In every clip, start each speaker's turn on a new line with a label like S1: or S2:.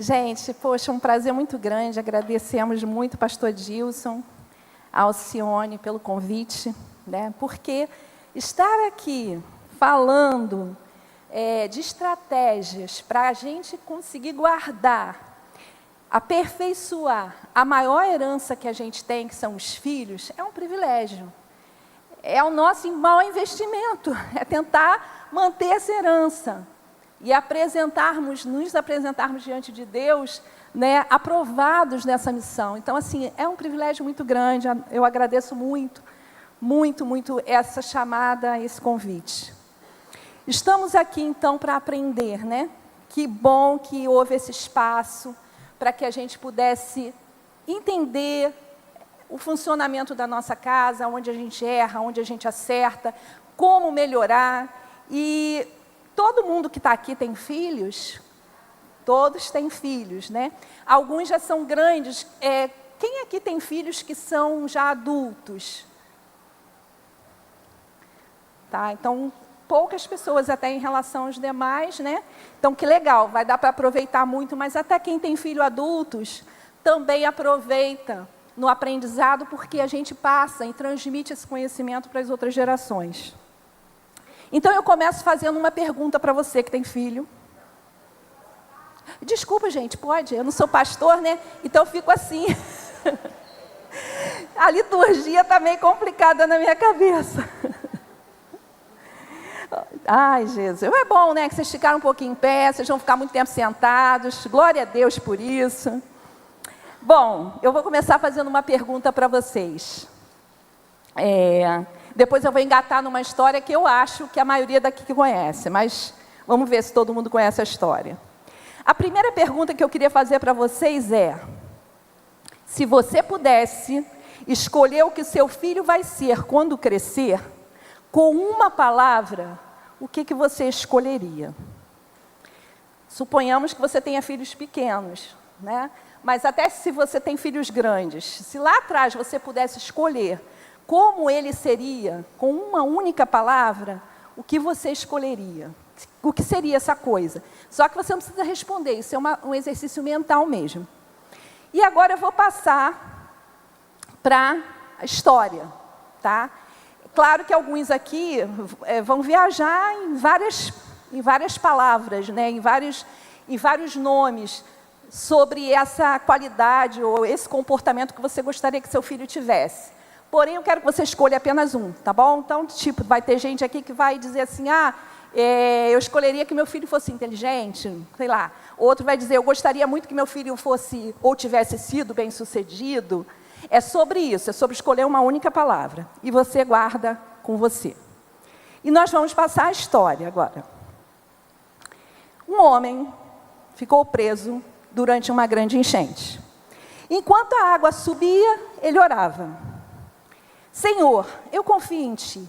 S1: Gente, poxa, um prazer muito grande. Agradecemos muito, pastor Dilson, a Alcione pelo convite, né? Porque estar aqui falando de estratégias para a gente conseguir guardar, aperfeiçoar a maior herança que a gente tem, que são os filhos, é um privilégio. É o nosso maior investimento, é tentar manter essa herança e nos apresentarmos diante de Deus, né, aprovados nessa missão. Então, assim, é um privilégio muito grande. Eu agradeço muito, muito, muito essa chamada, esse convite. Estamos aqui, então, para aprender, né? Que bom que houve esse espaço para que a gente pudesse entender o funcionamento da nossa casa, onde a gente erra, onde a gente acerta, como melhorar. E todo mundo que está aqui tem filhos? Todos têm filhos, né? Alguns já são grandes. Quem aqui tem filhos que são já adultos? Tá, então, poucas pessoas até em relação aos demais, né? Então, que legal, vai dar para aproveitar muito, mas até quem tem filho adultos também aproveita no aprendizado, porque a gente passa e transmite esse conhecimento para as outras gerações. Então, eu começo fazendo uma pergunta para você que tem filho. Desculpa, gente, pode? Eu não sou pastor, né? Então, eu fico assim. A liturgia está meio complicada na minha cabeça. Ai, Jesus. É bom, né? Que vocês ficaram um pouquinho em pé, vocês vão ficar muito tempo sentados. Glória a Deus por isso. Bom, eu vou começar fazendo uma pergunta para vocês. Depois eu vou engatar numa história que eu acho que a maioria daqui conhece, mas vamos ver se todo mundo conhece a história. A primeira pergunta que eu queria fazer para vocês é: se você pudesse escolher o que seu filho vai ser quando crescer, com uma palavra, o que você escolheria? Suponhamos que você tenha filhos pequenos, né? Mas até se você tem filhos grandes, se lá atrás você pudesse escolher como ele seria, com uma única palavra, o que você escolheria? O que seria essa coisa? Só que você não precisa responder, isso é um exercício mental mesmo. E agora eu vou passar para a história, tá? Claro que alguns aqui vão viajar em várias palavras, né? em vários nomes, sobre essa qualidade ou esse comportamento que você gostaria que seu filho tivesse. Porém, eu quero que você escolha apenas um, tá bom? Então, vai ter gente aqui que vai dizer assim, eu escolheria que meu filho fosse inteligente, sei lá. Outro vai dizer, eu gostaria muito que meu filho fosse ou tivesse sido bem-sucedido. É sobre isso, é sobre escolher uma única palavra. E você guarda com você. E nós vamos passar a história agora. Um homem ficou preso durante uma grande enchente. Enquanto a água subia, ele orava: Senhor, eu confio em Ti.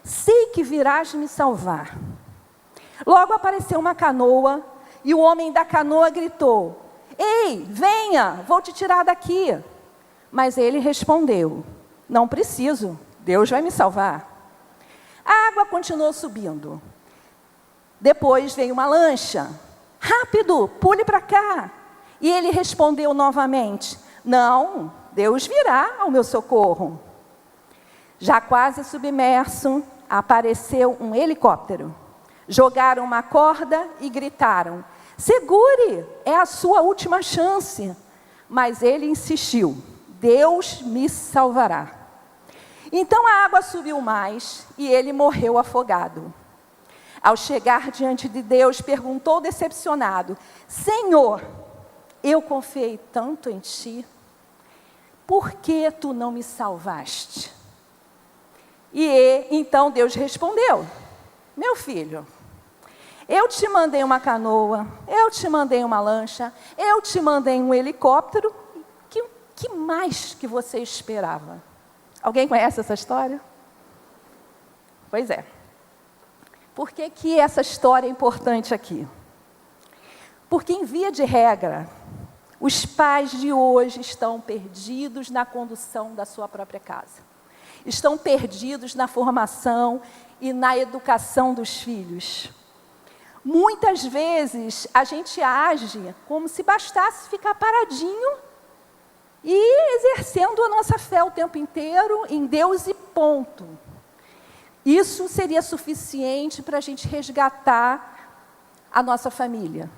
S1: Sei que virás me salvar. Logo apareceu uma canoa e o homem da canoa gritou: Ei, venha, vou te tirar daqui. Mas ele respondeu: Não preciso, Deus vai me salvar. A água continuou subindo. Depois veio uma lancha. Rápido, pule para cá. E ele respondeu novamente: Não, Deus virá ao meu socorro. Já quase submerso, apareceu um helicóptero. Jogaram uma corda e gritaram: Segure, é a sua última chance. Mas ele insistiu: Deus me salvará. Então a água subiu mais e ele morreu afogado. Ao chegar diante de Deus, perguntou decepcionado: Senhor, eu confiei tanto em Ti, por que Tu não me salvaste? E então Deus respondeu: Meu filho, eu te mandei uma canoa, eu te mandei uma lancha, eu te mandei um helicóptero, que mais que você esperava? Alguém conhece essa história? Pois é. Por que essa história é importante aqui? Porque, em via de regra, os pais de hoje estão perdidos na condução da sua própria casa. Estão perdidos na formação e na educação dos filhos. Muitas vezes a gente age como se bastasse ficar paradinho e exercendo a nossa fé o tempo inteiro em Deus e ponto. Isso seria suficiente para a gente resgatar a nossa família.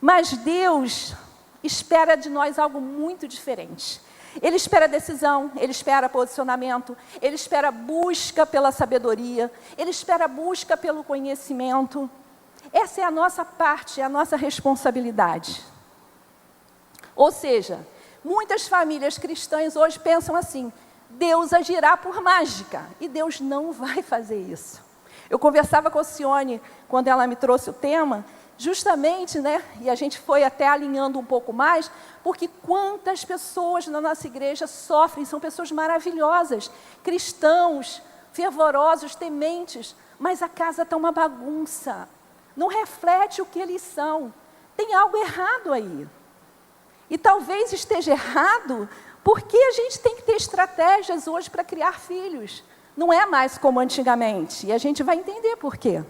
S1: Mas Deus espera de nós algo muito diferente. Ele espera decisão, Ele espera posicionamento, Ele espera busca pela sabedoria, Ele espera busca pelo conhecimento. Essa é a nossa parte, é a nossa responsabilidade. Ou seja, muitas famílias cristãs hoje pensam assim: Deus agirá por mágica, e Deus não vai fazer isso. Eu conversava com a Cione, quando ela me trouxe o tema, justamente, e a gente foi até alinhando um pouco mais, porque quantas pessoas na nossa igreja sofrem, são pessoas maravilhosas, cristãos, fervorosos, tementes, mas a casa está uma bagunça, não reflete o que eles são, tem algo errado aí. E talvez esteja errado, porque a gente tem que ter estratégias hoje para criar filhos. Não é mais como antigamente, e a gente vai entender por quê.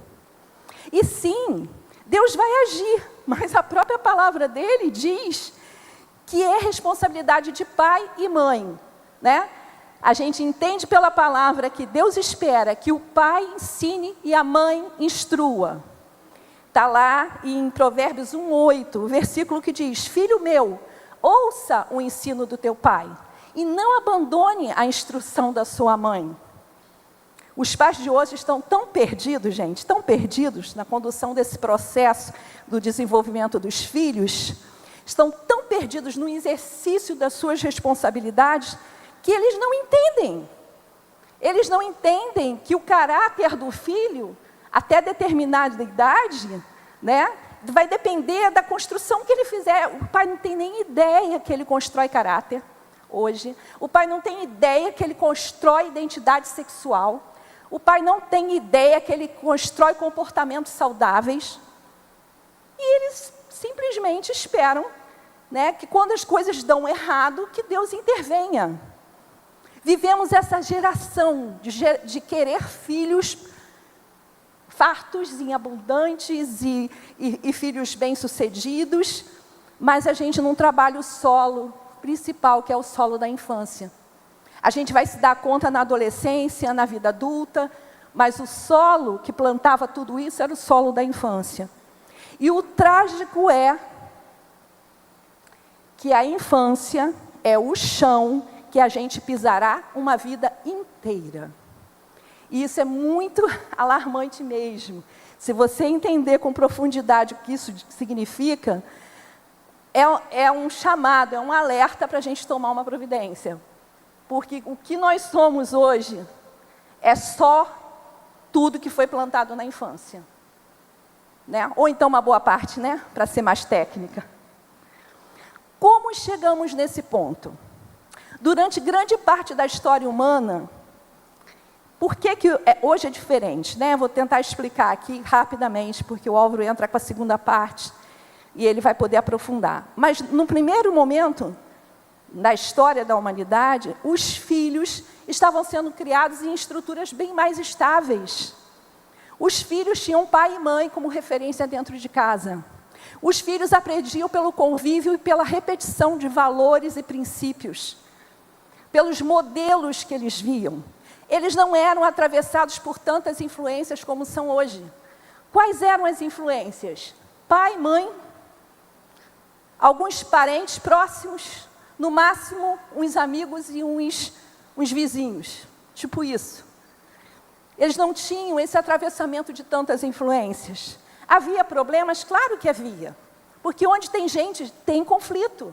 S1: E sim, Deus vai agir, mas a própria palavra dele diz que é responsabilidade de pai e mãe, A gente entende pela palavra que Deus espera que o pai ensine e a mãe instrua. Está lá em Provérbios 1:8, o versículo que diz: Filho meu, ouça o ensino do teu pai e não abandone a instrução da sua mãe. Os pais de hoje estão tão perdidos, gente, tão perdidos na condução desse processo do desenvolvimento dos filhos, estão tão perdidos no exercício das suas responsabilidades, que eles não entendem. Eles não entendem que o caráter do filho, até determinada idade, vai depender da construção que ele fizer. O pai não tem nem ideia que ele constrói caráter hoje. O pai não tem ideia que ele constrói identidade sexual. O pai não tem ideia que ele constrói comportamentos saudáveis. E eles simplesmente esperam, que quando as coisas dão errado, que Deus intervenha. Vivemos essa geração de querer filhos fartos e abundantes e filhos bem-sucedidos, mas a gente não trabalha o solo principal, que é o solo da infância. A gente vai se dar conta na adolescência, na vida adulta, mas o solo que plantava tudo isso era o solo da infância. E o trágico é que a infância é o chão que a gente pisará uma vida inteira. E isso é muito alarmante mesmo. Se você entender com profundidade o que isso significa, é um chamado, é um alerta para a gente tomar uma providência. Porque o que nós somos hoje é só tudo que foi plantado na infância. Ou então uma boa parte, para ser mais técnica. Como chegamos nesse ponto? Durante grande parte da história humana, por que hoje é diferente? Vou tentar explicar aqui rapidamente, porque o Álvaro entra com a segunda parte e ele vai poder aprofundar. Mas, no primeiro momento da história da humanidade, os filhos estavam sendo criados em estruturas bem mais estáveis. Os filhos tinham pai e mãe como referência dentro de casa. Os filhos aprendiam pelo convívio e pela repetição de valores e princípios, pelos modelos que eles viam. Eles não eram atravessados por tantas influências como são hoje. Quais eram as influências? Pai, mãe, alguns parentes próximos, no máximo uns amigos e uns vizinhos. Tipo isso. Eles não tinham esse atravessamento de tantas influências. Havia problemas? Claro que havia. Porque onde tem gente, tem conflito.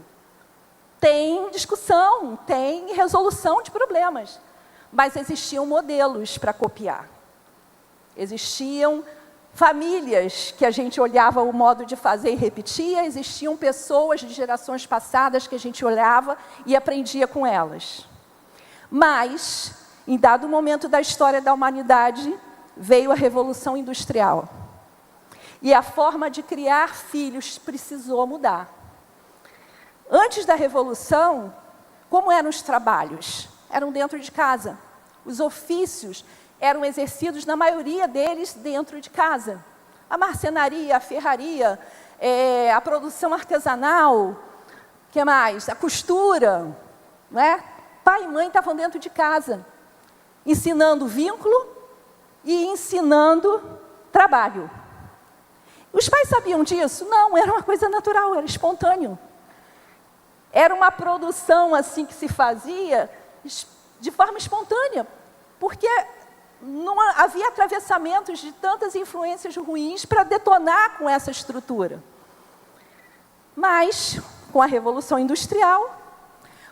S1: Tem discussão, tem resolução de problemas. Mas existiam modelos para copiar. Existiam famílias que a gente olhava o modo de fazer e repetia, existiam pessoas de gerações passadas que a gente olhava e aprendia com elas. Mas, em dado momento da história da humanidade, veio a Revolução Industrial. E a forma de criar filhos precisou mudar. Antes da Revolução, como eram os trabalhos? Eram dentro de casa. Os ofícios eram exercidos, na maioria deles, dentro de casa. A marcenaria, a ferraria, a produção artesanal, que mais? A costura, não é? Pai e mãe estavam dentro de casa, ensinando vínculo e ensinando trabalho. Os pais sabiam disso? Não, era uma coisa natural, era espontâneo. Era uma produção assim que se fazia de forma espontânea, porque não havia atravessamentos de tantas influências ruins para detonar com essa estrutura. Mas, com a Revolução Industrial,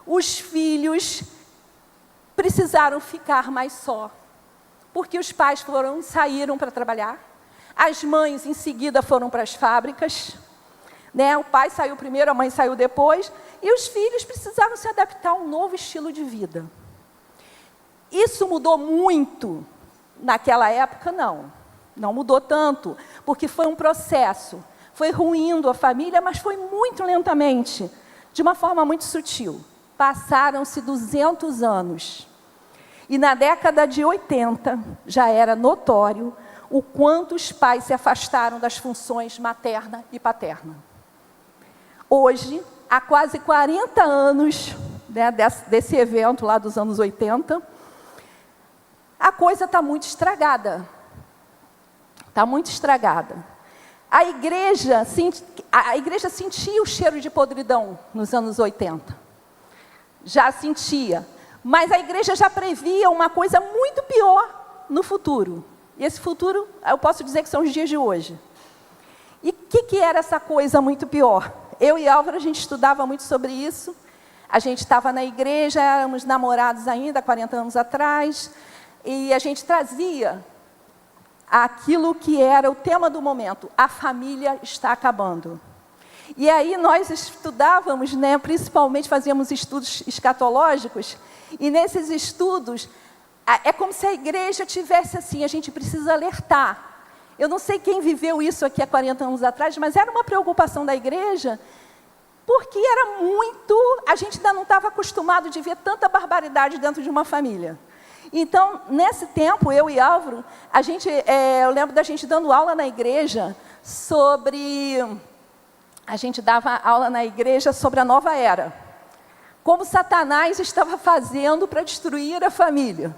S1: os filhos precisaram ficar mais só, porque os pais saíram para trabalhar, as mães em seguida foram para as fábricas, né? O pai saiu primeiro, a mãe saiu depois, e os filhos precisavam se adaptar a um novo estilo de vida. Isso mudou muito naquela época? Não, não mudou tanto, porque foi um processo, foi ruindo a família, mas foi muito lentamente, de uma forma muito sutil. Passaram-se 200 anos. E na década de 80, já era notório o quanto os pais se afastaram das funções materna e paterna. Hoje, há quase 40 anos, né, desse evento lá dos anos 80, a coisa está muito estragada. Está muito estragada. A igreja sentia o cheiro de podridão nos anos 80. Já sentia. Mas a igreja já previa uma coisa muito pior no futuro. E esse futuro, eu posso dizer que são os dias de hoje. E o que era essa coisa muito pior? Eu e Álvaro, a gente estudava muito sobre isso. A gente estava na igreja, éramos namorados ainda, 40 anos atrás. E a gente trazia aquilo que era o tema do momento. A família está acabando. E aí nós estudávamos, né, principalmente fazíamos estudos escatológicos. E nesses estudos, é como se a igreja tivesse assim, a gente precisa alertar. Eu não sei quem viveu isso aqui há 40 anos atrás, mas era uma preocupação da igreja, porque era muito... A gente ainda não estava acostumado de ver tanta barbaridade dentro de uma família. Então, nesse tempo, eu e Álvaro, eu lembro da gente dando aula na igreja sobre... A gente dava aula na igreja sobre a nova era. Como Satanás estava fazendo para destruir a família.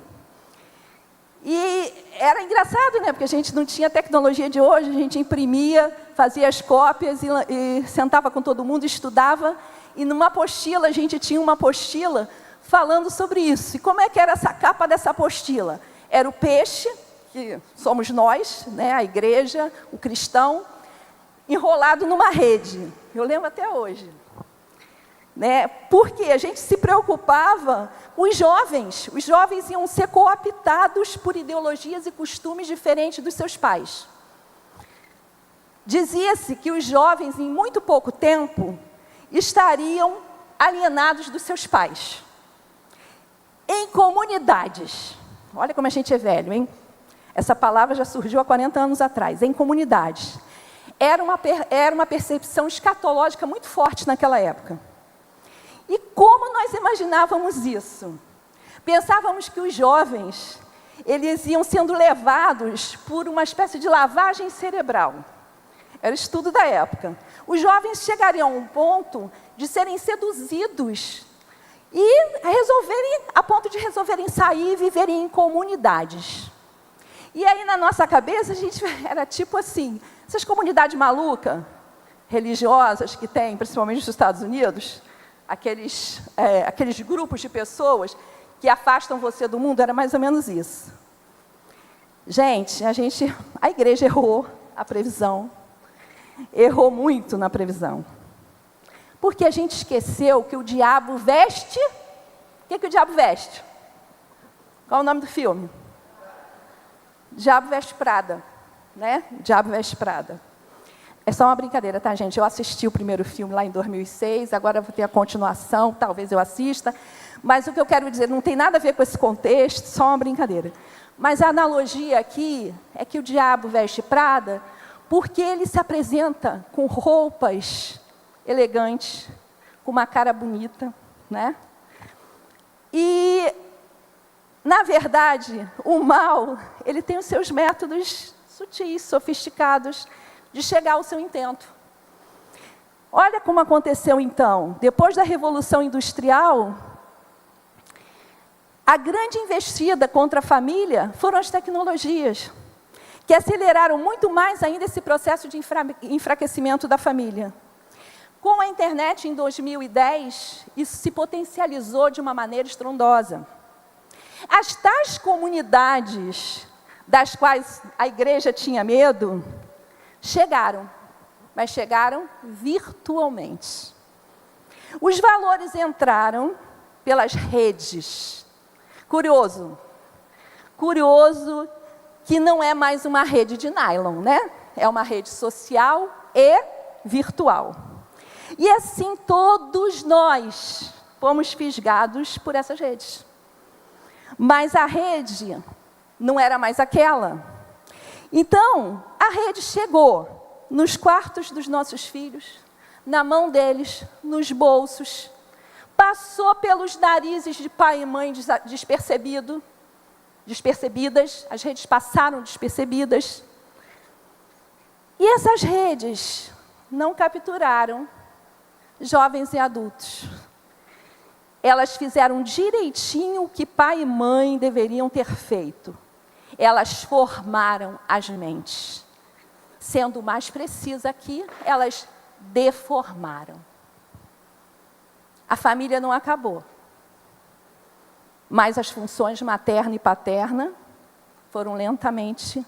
S1: E era engraçado, né? Porque a gente não tinha a tecnologia de hoje, a gente imprimia, fazia as cópias e sentava com todo mundo, estudava. E numa apostila, a gente tinha uma apostila falando sobre isso. E como é que era essa capa dessa apostila? Era o peixe, que somos nós, né? A igreja, o cristão, enrolado numa rede. Eu lembro até hoje. Né? Porque a gente se preocupava com os jovens. Os jovens iam ser cooptados por ideologias e costumes diferentes dos seus pais. Dizia-se que os jovens, em muito pouco tempo, estariam alienados dos seus pais. Em comunidades. Olha como a gente é velho, hein? Essa palavra já surgiu há 40 anos atrás. Em comunidades. Era uma percepção escatológica muito forte naquela época. E como nós imaginávamos isso? Pensávamos que os jovens, eles iam sendo levados por uma espécie de lavagem cerebral. Era o estudo da época. Os jovens chegariam a um ponto de serem seduzidos e a ponto de resolverem sair e viverem em comunidades. E aí, na nossa cabeça, a gente era tipo assim, essas comunidades malucas, religiosas que tem, principalmente nos Estados Unidos, aqueles grupos de pessoas que afastam você do mundo, era mais ou menos isso. Gente, a igreja errou a previsão, errou muito na previsão. Porque a gente esqueceu que o diabo veste... O que o diabo veste? Qual é o nome do filme? Diabo Veste Prada, né? Diabo Veste Prada. É só uma brincadeira, tá, gente? Eu assisti o primeiro filme lá em 2006, agora vou ter a continuação, talvez eu assista. Mas o que eu quero dizer, não tem nada a ver com esse contexto, só uma brincadeira. Mas a analogia aqui é que o diabo veste Prada porque ele se apresenta com roupas elegantes, com uma cara bonita, né? E, na verdade, o mal, ele tem os seus métodos sutis, sofisticados, de chegar ao seu intento. Olha como aconteceu então. Depois da Revolução Industrial, a grande investida contra a família foram as tecnologias, que aceleraram muito mais ainda esse processo de enfraquecimento da família. Com a internet em 2010, isso se potencializou de uma maneira estrondosa. As tais comunidades das quais a igreja tinha medo, chegaram, mas chegaram virtualmente. Os valores entraram pelas redes. Curioso que não é mais uma rede de nylon, né? É uma rede social e virtual. E assim todos nós fomos fisgados por essas redes. Mas a rede não era mais aquela. Então, a rede chegou nos quartos dos nossos filhos, na mão deles, nos bolsos, passou pelos narizes de pai e mãe despercebidas, as redes passaram despercebidas. E essas redes não capturaram jovens e adultos. Elas fizeram direitinho o que pai e mãe deveriam ter feito. Elas formaram as mentes. Sendo mais precisa aqui, elas deformaram. A família não acabou. Mas as funções materna e paterna foram lentamente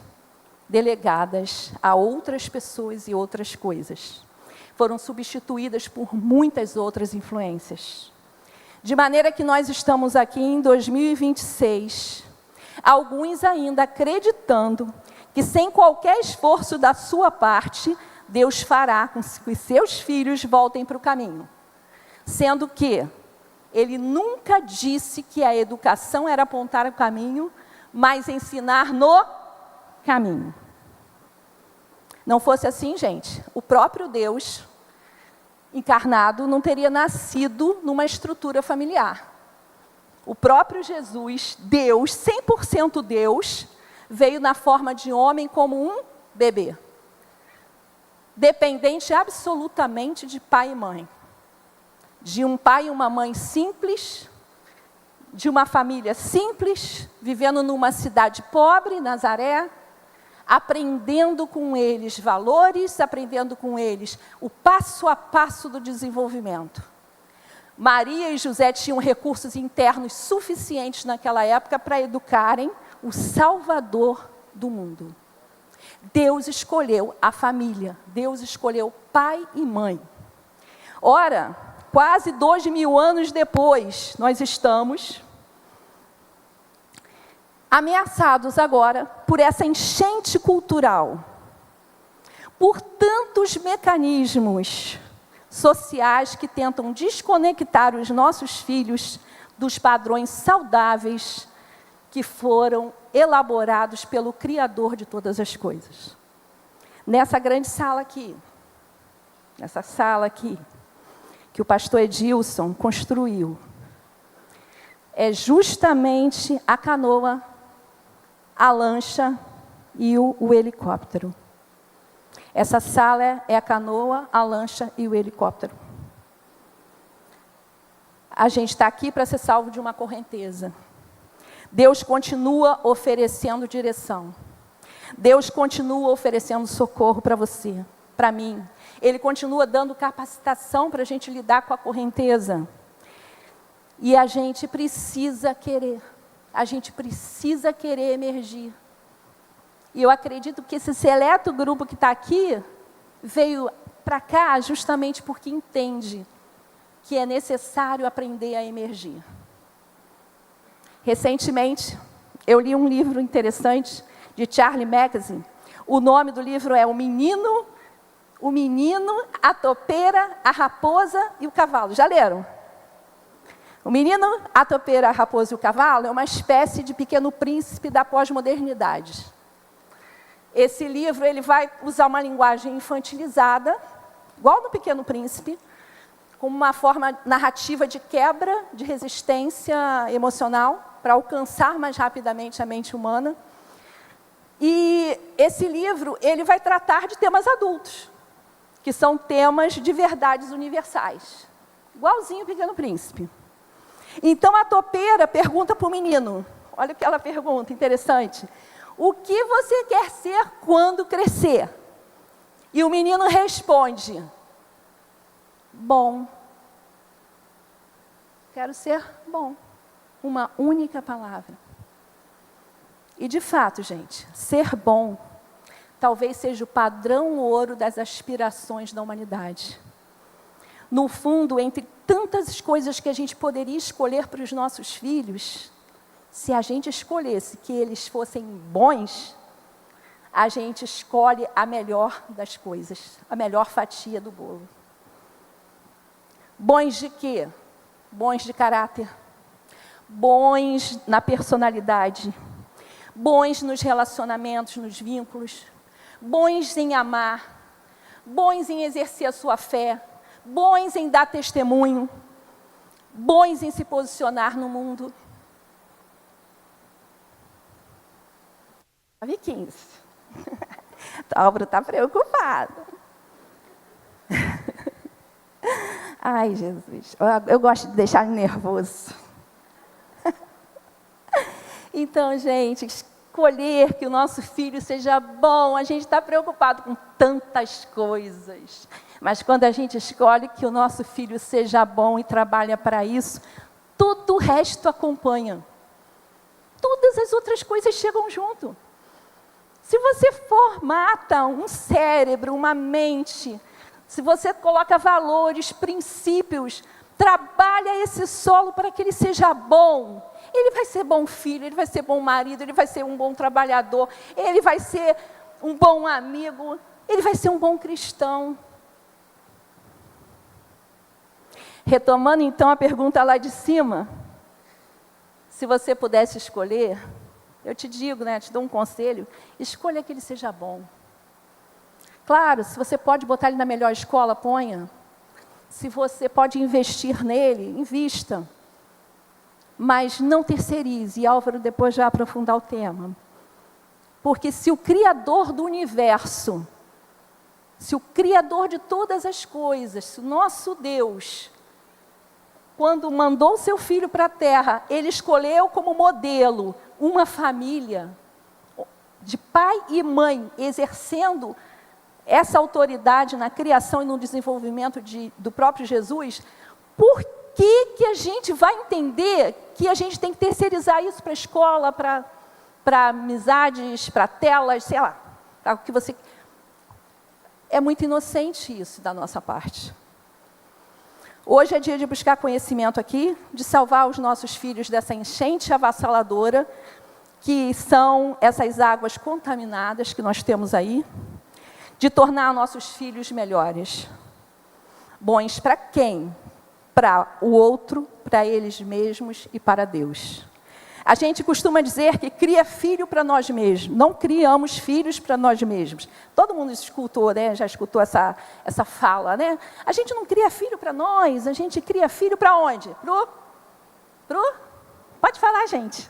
S1: delegadas a outras pessoas e outras coisas. Foram substituídas por muitas outras influências. De maneira que nós estamos aqui em 2026, alguns ainda acreditando que sem qualquer esforço da sua parte, Deus fará com que os seus filhos voltem para o caminho. Sendo que Ele nunca disse que a educação era apontar o caminho, mas ensinar no caminho. Não fosse assim, gente, o próprio Deus encarnado não teria nascido numa estrutura familiar. O próprio Jesus, Deus, 100% Deus, veio na forma de homem como um bebê. Dependente absolutamente de pai e mãe. De um pai e uma mãe simples, de uma família simples, vivendo numa cidade pobre, Nazaré, aprendendo com eles valores, aprendendo com eles o passo a passo do desenvolvimento. Maria e José tinham recursos internos suficientes naquela época para educarem o Salvador do mundo. Deus escolheu a família, Deus escolheu pai e mãe. Ora, quase 2000 anos depois, nós estamos ameaçados agora por essa enchente cultural, por tantos mecanismos sociais que tentam desconectar os nossos filhos dos padrões saudáveis que foram elaborados pelo Criador de todas as coisas. Nessa grande sala aqui, que o pastor Edilson construiu, é justamente a canoa, a lancha e o helicóptero. Essa sala é a canoa, a lancha e o helicóptero. A gente está aqui para ser salvo de uma correnteza. Deus continua oferecendo direção. Deus continua oferecendo socorro para você, para mim. Ele continua dando capacitação para a gente lidar com a correnteza. E a gente precisa querer. A gente precisa querer emergir. E eu acredito que esse seleto grupo que está aqui veio para cá justamente porque entende que é necessário aprender a emergir. Recentemente, eu li um livro interessante de Charlie Mackesy. O nome do livro é O Menino, a Topeira, a Raposa e o Cavalo. Já leram? O Menino, a Topeira, a Raposa e o Cavalo é uma espécie de Pequeno Príncipe da pós-modernidade. Esse livro ele vai usar uma linguagem infantilizada, igual no Pequeno Príncipe, como uma forma narrativa de quebra de resistência emocional, para alcançar mais rapidamente a mente humana. E esse livro, ele vai tratar de temas adultos, que são temas de verdades universais. Igualzinho o Pequeno Príncipe. Então, a topeira pergunta para o menino, olha o que ela pergunta, interessante. O que você quer ser quando crescer? E o menino responde, bom. Quero ser bom. Uma única palavra. E de fato, gente, ser bom talvez seja o padrão ouro das aspirações da humanidade. No fundo, entre tantas coisas que a gente poderia escolher para os nossos filhos, se a gente escolhesse que eles fossem bons, a gente escolhe a melhor das coisas, a melhor fatia do bolo. Bons de quê? Bons de caráter, bons na personalidade, bons nos relacionamentos, nos vínculos, bons em amar, bons em exercer a sua fé, bons em dar testemunho, bons em se posicionar no mundo. 9h15. Álvaro está preocupado. Ai, Jesus, eu gosto de deixar ele nervoso. Então, gente, escolher que o nosso filho seja bom, a gente está preocupado com tantas coisas. Mas quando a gente escolhe que o nosso filho seja bom e trabalha para isso, tudo o resto acompanha. Todas as outras coisas chegam junto. Se você formata um cérebro, uma mente, se você coloca valores, princípios, trabalha esse solo para que ele seja bom, ele vai ser bom filho, ele vai ser bom marido, ele vai ser um bom trabalhador, ele vai ser um bom amigo, ele vai ser um bom cristão. Retomando então a pergunta lá de cima, se você pudesse escolher, eu te digo, né, te dou um conselho, escolha que ele seja bom. Claro, se você pode botar ele na melhor escola, ponha. Se você pode investir nele, invista. Mas não terceirize, e Álvaro depois vai aprofundar o tema. Porque se o Criador do universo, se o Criador de todas as coisas, se o nosso Deus, quando mandou seu filho para a terra, ele escolheu como modelo uma família de pai e mãe, exercendo essa autoridade na criação e no desenvolvimento do próprio Jesus, por que a gente vai entender que a gente tem que terceirizar isso para a escola, para amizades, para telas, sei lá, para o que você... É muito inocente isso da nossa parte. Hoje é dia de buscar conhecimento aqui, de salvar os nossos filhos dessa enchente avassaladora, que são essas águas contaminadas que nós temos aí, de tornar nossos filhos melhores. Bons para quem? Para o outro, para eles mesmos e para Deus. A gente costuma dizer que cria filho para nós mesmos, não criamos filhos para nós mesmos. Todo mundo escutou, né? Já escutou essa fala, né? A gente não cria filho para nós, a gente cria filho para onde? Pode falar, gente.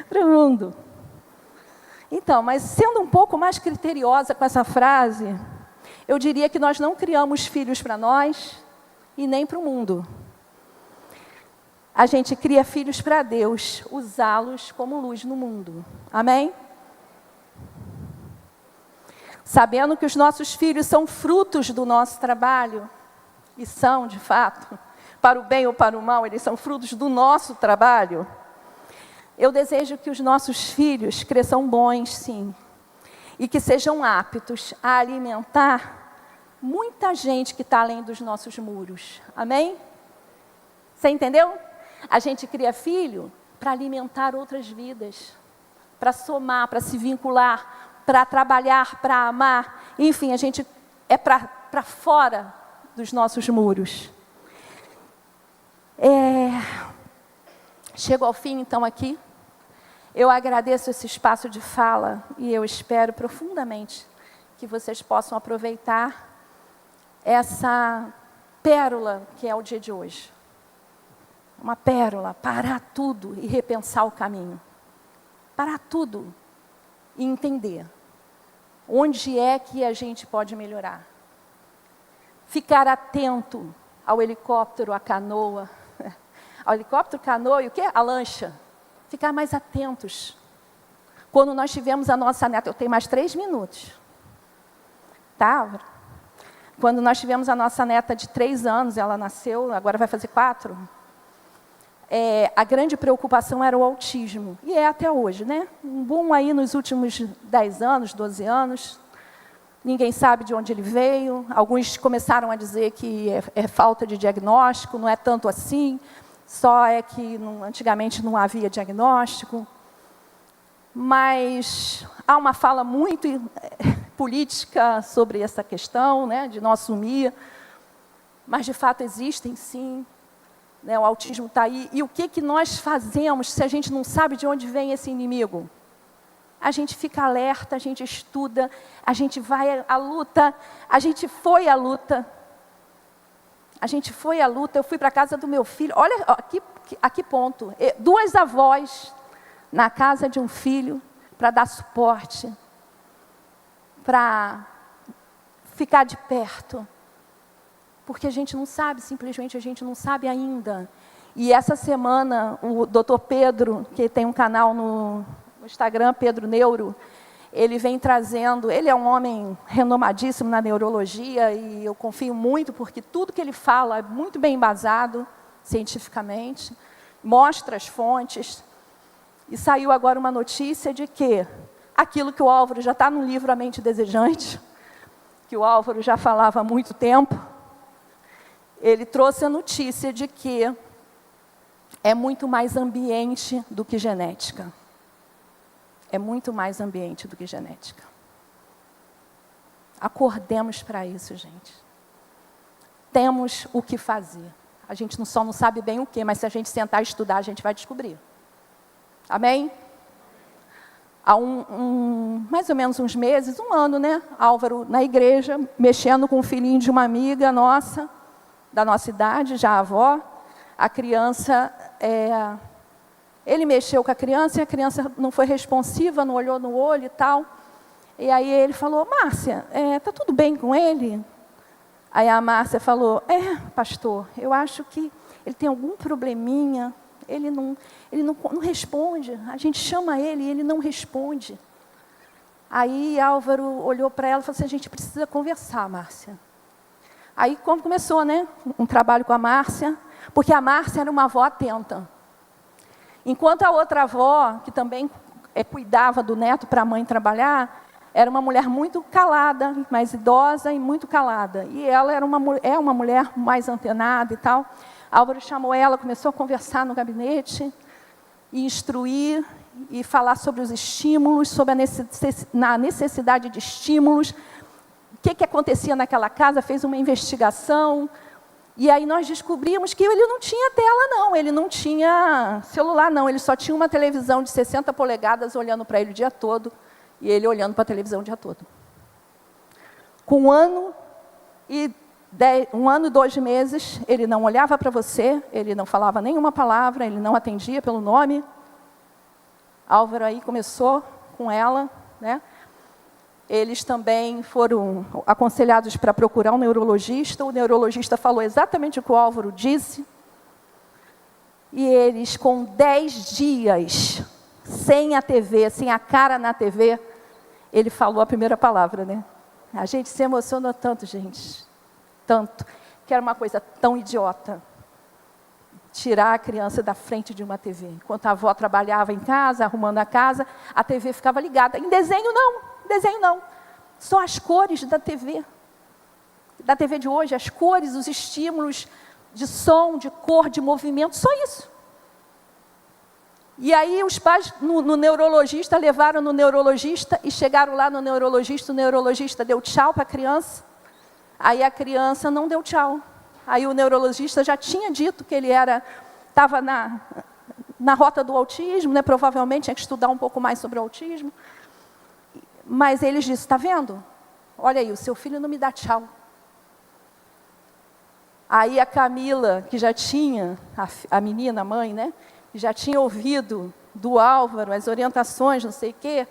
S1: Para o mundo. Então, mas sendo um pouco mais criteriosa com essa frase, eu diria que nós não criamos filhos para nós e nem para o mundo. A gente cria filhos para Deus, usá-los como luz no mundo. Amém? Sabendo que os nossos filhos são frutos do nosso trabalho, e são, de fato, para o bem ou para o mal, eles são frutos do nosso trabalho. Eu desejo que os nossos filhos cresçam bons, sim, e que sejam aptos a alimentar muita gente que está além dos nossos muros. Amém? Você entendeu? A gente cria filho para alimentar outras vidas, para somar, para se vincular, para trabalhar, para amar. Enfim, a gente é para fora dos nossos muros. Chego ao fim, então, aqui. Eu agradeço esse espaço de fala e eu espero profundamente que vocês possam aproveitar essa pérola que é o dia de hoje. Uma pérola, parar tudo e repensar o caminho. Parar tudo e entender Onde é que a gente pode melhorar? Ficar atento ao helicóptero, à canoa. Ao helicóptero, canoa e o quê? A lancha. Ficar mais atentos. Quando nós tivemos a nossa neta, eu tenho mais 3 minutos. Tá, Álvaro? Quando nós tivemos a nossa neta de 3 anos, ela nasceu, agora vai fazer 4. A grande preocupação era o autismo. E é até hoje, né? Um boom aí nos últimos 10 anos, 12 anos. Ninguém sabe de onde ele veio. Alguns começaram a dizer que é falta de diagnóstico, não é tanto assim. Só é que antigamente não havia diagnóstico. Mas há uma fala muito política sobre essa questão, né, de não assumir. Mas, de fato, existem, sim. O autismo está aí. E o que nós fazemos se a gente não sabe de onde vem esse inimigo? A gente fica alerta, a gente estuda, a gente vai à luta. A gente foi à luta. Eu fui para a casa do meu filho. Olha, a que ponto. 2 avós na casa de um filho para dar suporte, para ficar de perto. Porque a gente não sabe, simplesmente a gente não sabe ainda. E essa semana, o Dr. Pedro, que tem um canal no Instagram, Pedro Neuro, ele vem trazendo, ele é um homem renomadíssimo na neurologia, e eu confio muito, porque tudo que ele fala é muito bem embasado, cientificamente, mostra as fontes. E saiu agora uma notícia de que aquilo que o Álvaro já está no livro A Mente Desejante, que o Álvaro já falava há muito tempo, ele trouxe a notícia de que é muito mais ambiente do que genética. É muito mais ambiente do que genética. Acordemos para isso, gente. Temos o que fazer. A gente só não sabe bem o quê, mas se a gente sentar e estudar, a gente vai descobrir. Amém? Há mais ou menos uns meses, 1 ano, né? Álvaro, na igreja, mexendo com o filhinho de uma amiga nossa, da nossa idade, já avó. A criança, ele mexeu com a criança e a criança não foi responsiva, não olhou no olho e tal. E aí ele falou, Márcia, tá tudo bem com ele? Aí a Márcia falou, pastor, eu acho que ele tem algum probleminha, ele não responde, a gente chama ele e ele não responde. Aí Álvaro olhou para ela e falou assim, a gente precisa conversar, Márcia. Aí começou, né, um trabalho com a Márcia, porque a Márcia era uma avó atenta. Enquanto a outra avó, que também cuidava do neto para a mãe trabalhar, era uma mulher muito calada, mais idosa e muito calada. E ela é uma mulher mais antenada e tal. Álvaro chamou ela, começou a conversar no gabinete, e instruir, e falar sobre os estímulos, sobre a necessidade de estímulos, o que acontecia naquela casa, fez uma investigação. E aí nós descobrimos que ele não tinha tela, não, ele não tinha celular, não, ele só tinha uma televisão de 60 polegadas olhando para ele o dia todo, e ele olhando para a televisão o dia todo. Com 1 ano e 2 meses, ele não olhava para você, ele não falava nenhuma palavra, ele não atendia pelo nome. Álvaro aí começou com ela, né? Eles também foram aconselhados para procurar um neurologista. O neurologista falou exatamente o que o Álvaro disse. E eles, com 10 dias, sem a TV, sem a cara na TV, ele falou a primeira palavra, né? A gente se emocionou tanto, gente. Tanto. Que era uma coisa tão idiota. Tirar a criança da frente de uma TV. Enquanto a avó trabalhava em casa, arrumando a casa, a TV ficava ligada. Em desenho, não. Desenho não, só as cores da TV de hoje, as cores, os estímulos de som, de cor, de movimento, só isso. E aí os pais no neurologista, levaram no neurologista e chegaram lá no neurologista, o neurologista deu tchau para a criança, aí a criança não deu tchau. Aí o neurologista já tinha dito que ele estava na rota do autismo, né, provavelmente tinha que estudar um pouco mais sobre o autismo. Mas eles disseram, está vendo? Olha aí, o seu filho não me dá tchau. Aí a Camila, que já tinha, a menina, a mãe, né? Já tinha ouvido do Álvaro as orientações, não sei o quê.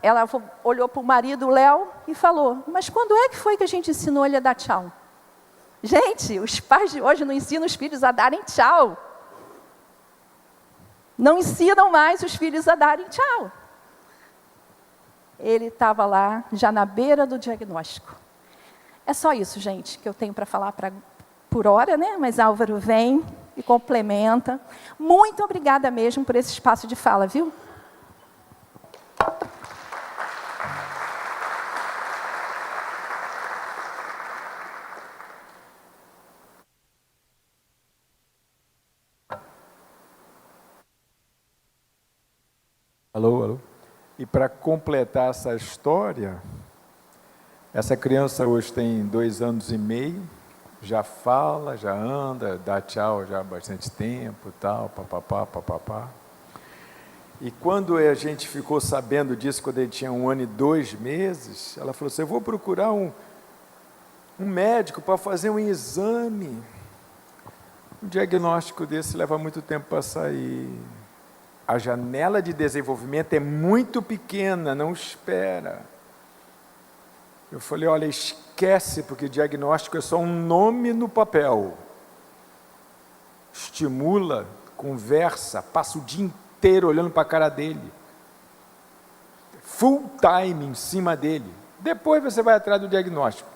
S1: ela olhou para o marido, Léo, e falou, mas quando é que foi que a gente ensinou ele a dar tchau? Gente, os pais de hoje não ensinam os filhos a darem tchau. Não ensinam mais os filhos a darem tchau. Ele estava lá, já na beira do diagnóstico. É só isso, gente, que eu tenho para falar por hora, né? Mas Álvaro vem e complementa. Muito obrigada mesmo por esse espaço de fala, viu?
S2: Alô, alô. E para completar essa história, essa criança hoje tem 2 anos e meio, já fala, já anda, dá tchau já há bastante tempo, tal, papapá, papapá. E quando a gente ficou sabendo disso, quando ele tinha 1 ano e 2 meses, ela falou assim, eu vou procurar um médico para fazer um exame. Um diagnóstico desse leva muito tempo para sair. A janela de desenvolvimento é muito pequena, não espera. Eu falei, olha, esquece, porque diagnóstico é só um nome no papel. Estimula, conversa, passa o dia inteiro olhando para a cara dele. Full time em cima dele. Depois você vai atrás do diagnóstico.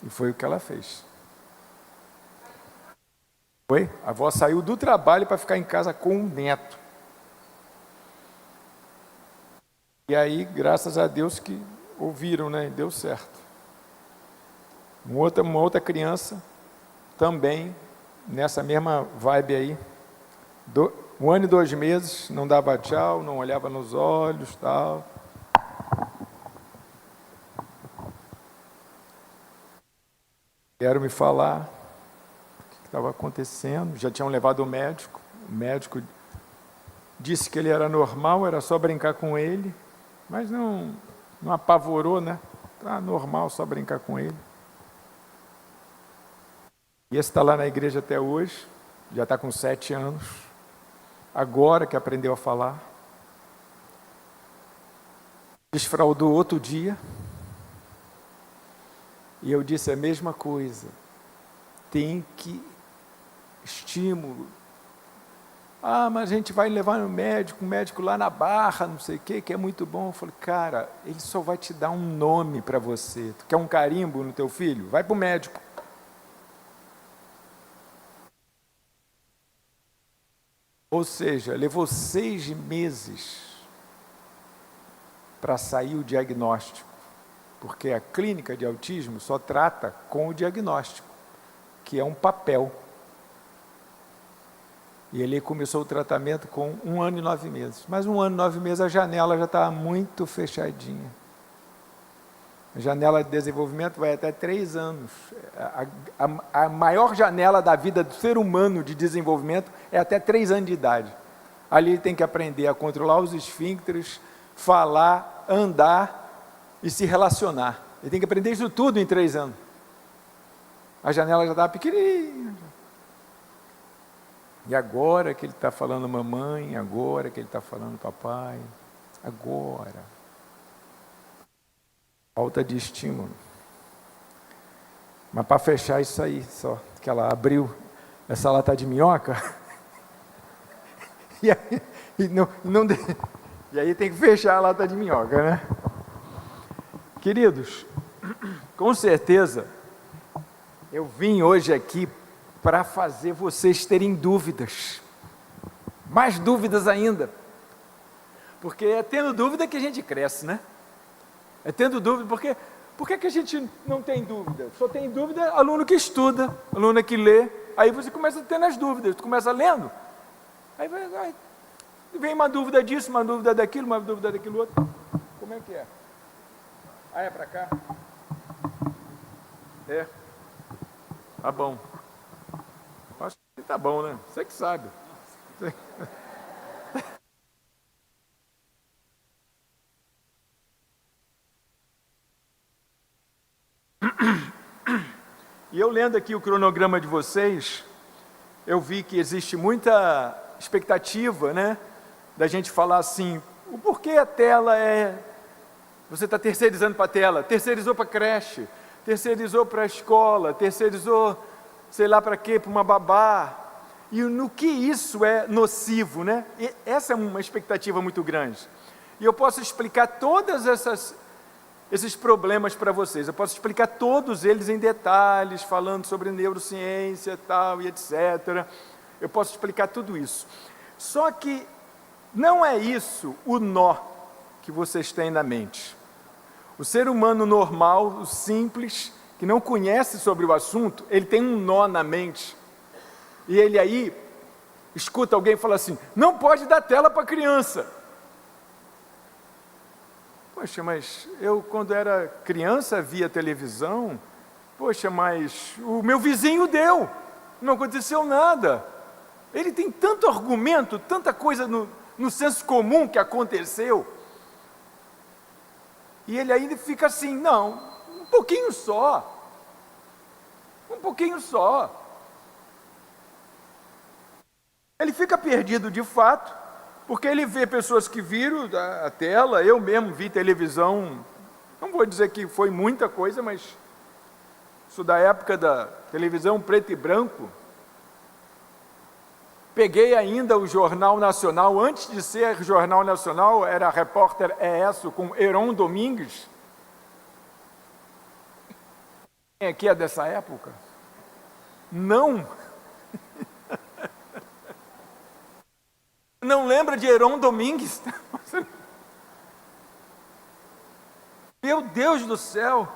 S2: E foi o que ela fez. Foi? A avó saiu do trabalho para ficar em casa com o neto. E aí, graças a Deus que ouviram, né? Deu certo. Uma outra criança, também, nessa mesma vibe aí, 1 ano e 2 meses, não dava tchau, não olhava nos olhos, tal. Vieram me falar o que estava acontecendo, já tinham levado o médico disse que ele era normal, era só brincar com ele, mas não apavorou, né? Tá normal, só brincar com ele. E esse está lá na igreja até hoje, já está com 7 anos, agora que aprendeu a falar. Desfraudou outro dia, e eu disse a mesma coisa, tem que estímulo. Ah, mas a gente vai levar no médico, um médico lá na Barra, não sei o quê, que é muito bom. Eu falei, cara, ele só vai te dar um nome para você. Tu quer um carimbo no teu filho? Vai para o médico. Ou seja, levou 6 meses para sair o diagnóstico, porque a clínica de autismo só trata com o diagnóstico, que é um papel. E ele começou o tratamento com 1 ano e 9 meses. Mas 1 ano e 9 meses a janela já estava muito fechadinha. A janela de desenvolvimento vai até 3 anos. A maior janela da vida do ser humano de desenvolvimento é até 3 anos de idade. Ali ele tem que aprender a controlar os esfíncteres, falar, andar e se relacionar. Ele tem que aprender isso tudo em 3 anos. A janela já estava pequenininha. E agora que ele está falando mamãe, agora que ele está falando papai, agora. Falta de estímulo. Mas para fechar isso aí, só que ela abriu essa lata de minhoca, e aí tem que fechar a lata de minhoca, né? Queridos, com certeza, eu vim hoje aqui para fazer vocês terem dúvidas, mais dúvidas ainda, porque é tendo dúvida que a gente cresce, né? É tendo dúvida, porque por que a gente não tem dúvida? Só tem dúvida aluno que estuda, aluno que lê, aí você começa tendo as dúvidas, tu começa lendo, aí vem uma dúvida disso, uma dúvida daquilo, uma dúvida daquilo outro, como é que é? Ah, é para cá? É, tá bom. Acho que tá bom, né? Você que sabe. E eu lendo aqui o cronograma de vocês, eu vi que existe muita expectativa, né? Da gente falar assim, o porquê a tela você está terceirizando para a tela, terceirizou para a creche, terceirizou para a escola, terceirizou, sei lá para quê, para uma babá. E no que isso é nocivo, né? E essa é uma expectativa muito grande. E eu posso explicar todas esses problemas para vocês. Eu posso explicar todos eles em detalhes, falando sobre neurociência tal, e etc. Eu posso explicar tudo isso. Só que não é isso o nó que vocês têm na mente. O ser humano normal, o simples, que não conhece sobre o assunto, ele tem um nó na mente. E ele aí escuta alguém falar assim: não pode dar tela para criança. Poxa, mas eu quando era criança via televisão, poxa, mas o meu vizinho deu, não aconteceu nada. Ele tem tanto argumento, tanta coisa no senso comum que aconteceu. E ele ainda fica assim: não, um pouquinho só. Um pouquinho só. Ele fica perdido de fato, porque ele vê pessoas que viram a tela. Eu mesmo vi televisão, não vou dizer que foi muita coisa, mas isso da época da televisão preto e branco. Peguei ainda o Jornal Nacional, antes de ser Jornal Nacional, era Repórter ES, com Heron Domingues. Quem aqui é dessa época? Não. Não lembra de Heron Domingues? Meu Deus do céu!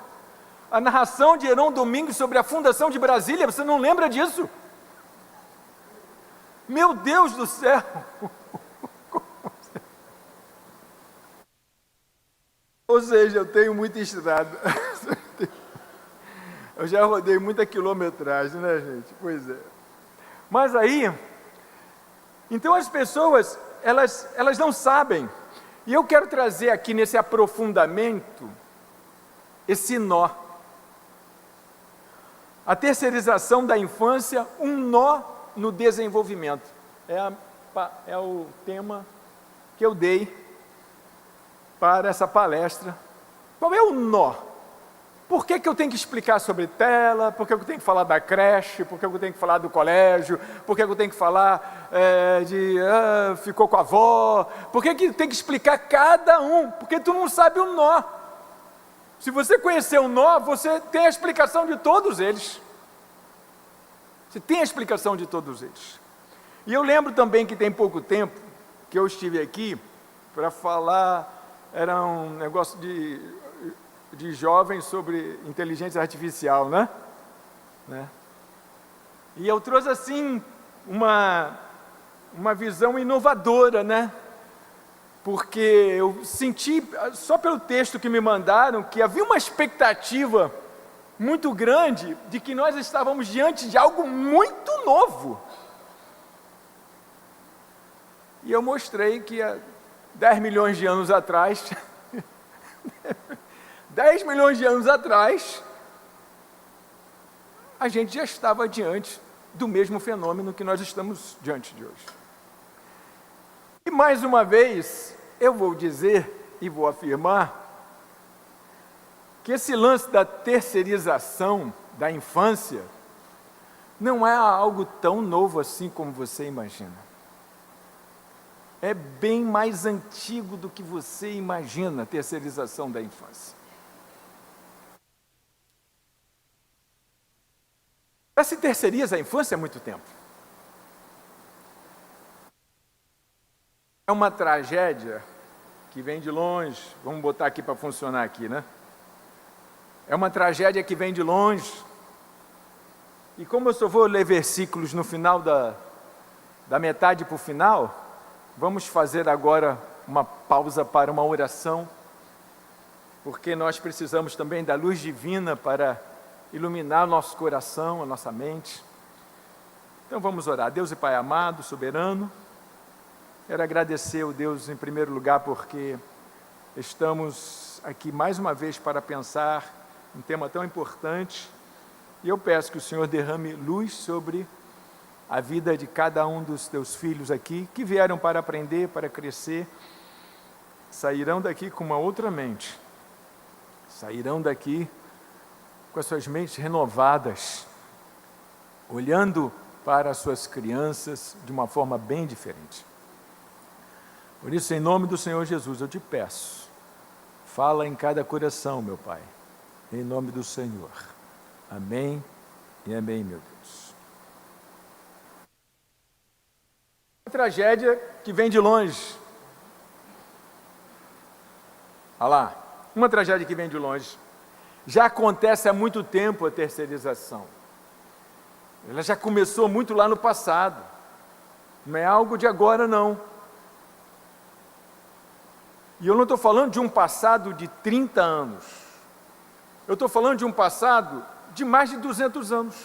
S2: A narração de Heron Domingues sobre a fundação de Brasília, você não lembra disso? Meu Deus do céu! Ou seja, eu tenho muita estrada. Eu já rodei muita quilometragem, né, gente? Pois é. Mas aí, então as pessoas, elas não sabem. E eu quero trazer aqui nesse aprofundamento esse nó. A terceirização da infância, um nó no desenvolvimento. É o tema que eu dei para essa palestra. Qual é o nó? Por que eu tenho que explicar sobre tela? Por que eu tenho que falar da creche? Por que eu tenho que falar do colégio? Por que eu tenho que falar ficou com a avó? Por que tem que explicar cada um? Porque tu não sabe o nó. Se você conhecer o nó, você tem a explicação de todos eles. Você tem a explicação de todos eles. E eu lembro também que tem pouco tempo que eu estive aqui para falar, era um negócio de jovens sobre inteligência artificial, né? E eu trouxe assim uma visão inovadora, né? Porque eu senti, só pelo texto que me mandaram, que havia uma expectativa muito grande de que nós estávamos diante de algo muito novo. E eu mostrei que há 10 milhões de anos atrás, 10 milhões de anos atrás, a gente já estava diante do mesmo fenômeno que nós estamos diante de hoje. E mais uma vez, eu vou dizer e vou afirmar que esse lance da terceirização da infância não é algo tão novo assim como você imagina. É bem mais antigo do que você imagina a terceirização da infância. Já se terceiriza a infância há muito tempo. É uma tragédia que vem de longe, vamos botar aqui para funcionar aqui, né? É uma tragédia que vem de longe. E como eu só vou ler versículos no final da metade para o final, vamos fazer agora uma pausa para uma oração, porque nós precisamos também da luz divina para iluminar o nosso coração, a nossa mente. Então vamos orar. Deus e Pai amado, soberano, quero agradecer ao Deus em primeiro lugar porque estamos aqui mais uma vez para pensar um tema tão importante, e eu peço que o Senhor derrame luz sobre a vida de cada um dos teus filhos aqui, que vieram para aprender, para crescer, sairão daqui com uma outra mente, sairão daqui com as suas mentes renovadas, olhando para as suas crianças de uma forma bem diferente. Por isso, em nome do Senhor Jesus, eu te peço, fala em cada coração, meu Pai, em nome do Senhor. Amém e amém, meu Deus. Uma tragédia que vem de longe. Olha lá, uma tragédia que vem de longe. Já acontece há muito tempo a terceirização. Ela já começou muito lá no passado. Não é algo de agora, não. E eu não estou falando de um passado de 30 anos. Eu estou falando de um passado de mais de 200 anos.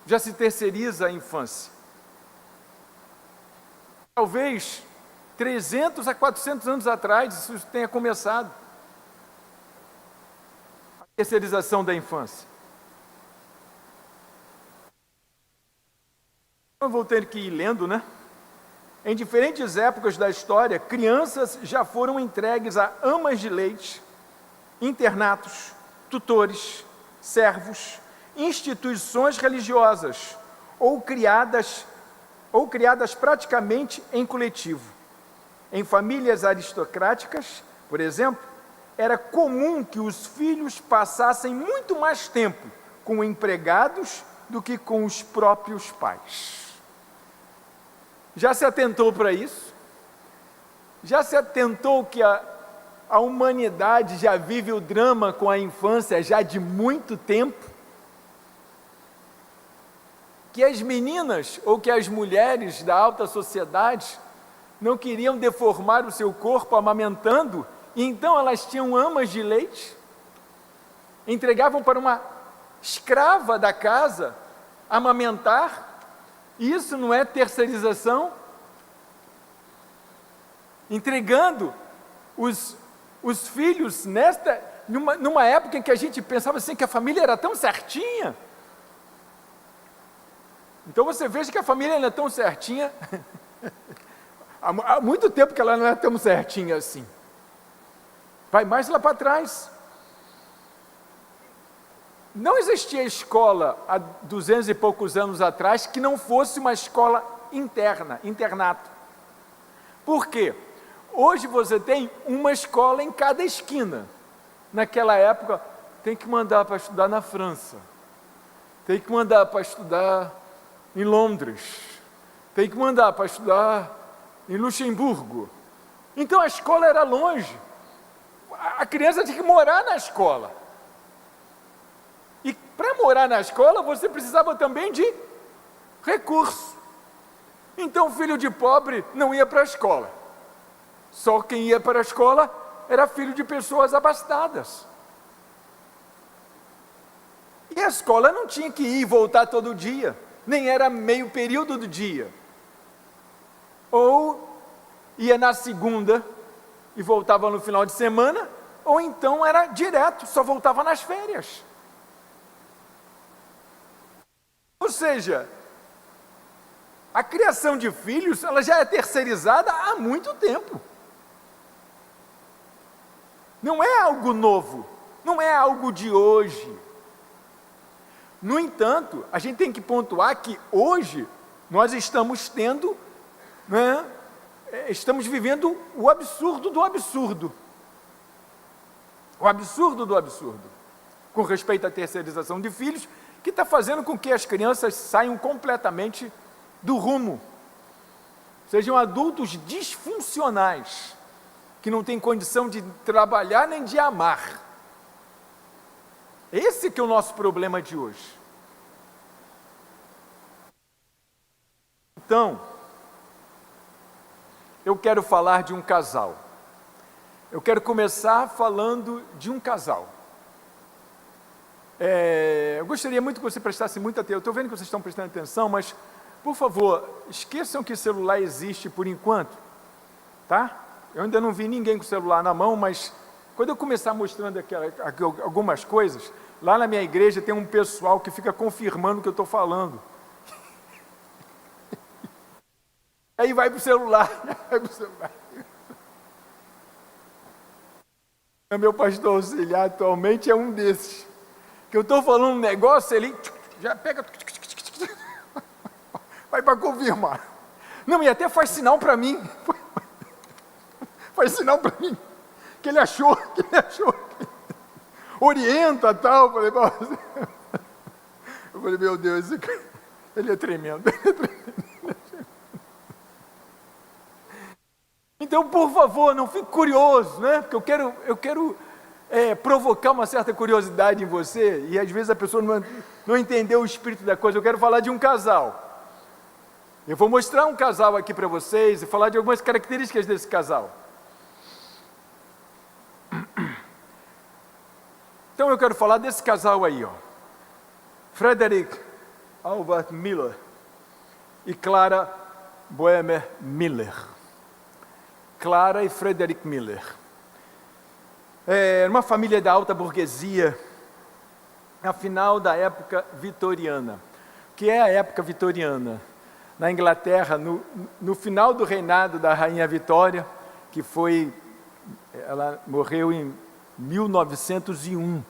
S2: Já se terceiriza a infância. Talvez 300 a 400 anos atrás isso tenha começado. A terceirização da infância. Eu vou ter que ir lendo, né? Em diferentes épocas da história, crianças já foram entregues a amas de leite, internatos, tutores, servos, instituições religiosas, ou criadas praticamente em coletivo. Em famílias aristocráticas, por exemplo, era comum que os filhos passassem muito mais tempo com empregados do que com os próprios pais. Já se atentou para isso? Já se atentou que a humanidade já vive o drama com a infância já de muito tempo? Que as meninas ou que as mulheres da alta sociedade não queriam deformar o seu corpo amamentando, e então elas tinham amas de leite, entregavam para uma escrava da casa amamentar. Isso não é terceirização? Entregando os filhos numa época em que a gente pensava assim que a família era tão certinha. Então você veja que a família não é tão certinha. Há muito tempo que ela não é tão certinha assim. Vai mais lá para trás. Não existia escola há 200 e poucos anos atrás que não fosse uma escola interna, internato. Por quê? Hoje você tem uma escola em cada esquina. Naquela época, tem que mandar para estudar na França, tem que mandar para estudar em Londres, tem que mandar para estudar em Luxemburgo. Então a escola era longe. A criança tinha que morar na escola. E para morar na escola, você precisava também de recurso. Então o filho de pobre não ia para a escola. Só quem ia para a escola era filho de pessoas abastadas. E a escola não tinha que ir e voltar todo dia, nem era meio período do dia. Ou ia na segunda e voltava no final de semana, ou então era direto, só voltava nas férias. Ou seja, a criação de filhos, ela já é terceirizada há muito tempo. Não é algo novo, não é algo de hoje. No entanto, a gente tem que pontuar que hoje nós estamos tendo, estamos vivendo o absurdo do absurdo. O absurdo do absurdo, com respeito à terceirização de filhos, que está fazendo com que as crianças saiam completamente do rumo, sejam adultos disfuncionais, que não têm condição de trabalhar nem de amar. Esse que é o nosso problema de hoje. Então, eu quero falar de um casal. Eu quero começar falando de um casal. Eu gostaria muito que você prestasse muita atenção. Eu estou vendo que vocês estão prestando atenção, mas, por favor, esqueçam que celular existe por enquanto, tá? Eu ainda não vi ninguém com celular na mão, mas quando eu começar mostrando aqui algumas coisas, lá na minha igreja tem um pessoal que fica confirmando o que eu estou falando. Aí vai para o celular, Meu pastor auxiliar atualmente é um desses. Que eu estou falando um negócio, ele já pega, vai para confirmar. Não, e até faz sinal para mim. Faz sinal para mim. Que ele achou. Orienta, tal. Eu falei, meu Deus, esse cara, ele é tremendo. Então, por favor, não fique curioso, né? Porque eu quero provocar uma certa curiosidade em você, e às vezes a pessoa não entendeu o espírito da coisa. Eu quero falar de um casal. Eu vou mostrar um casal aqui para vocês e falar de algumas características desse casal. Então eu quero falar desse casal aí, ó. Frederick Albert Miller e Clara Boehmer Miller. Clara e Frederick Miller. Uma família da alta burguesia, a final da época vitoriana. O que é a época vitoriana? Na Inglaterra, no final do reinado da Rainha Vitória, que ela morreu em 1901.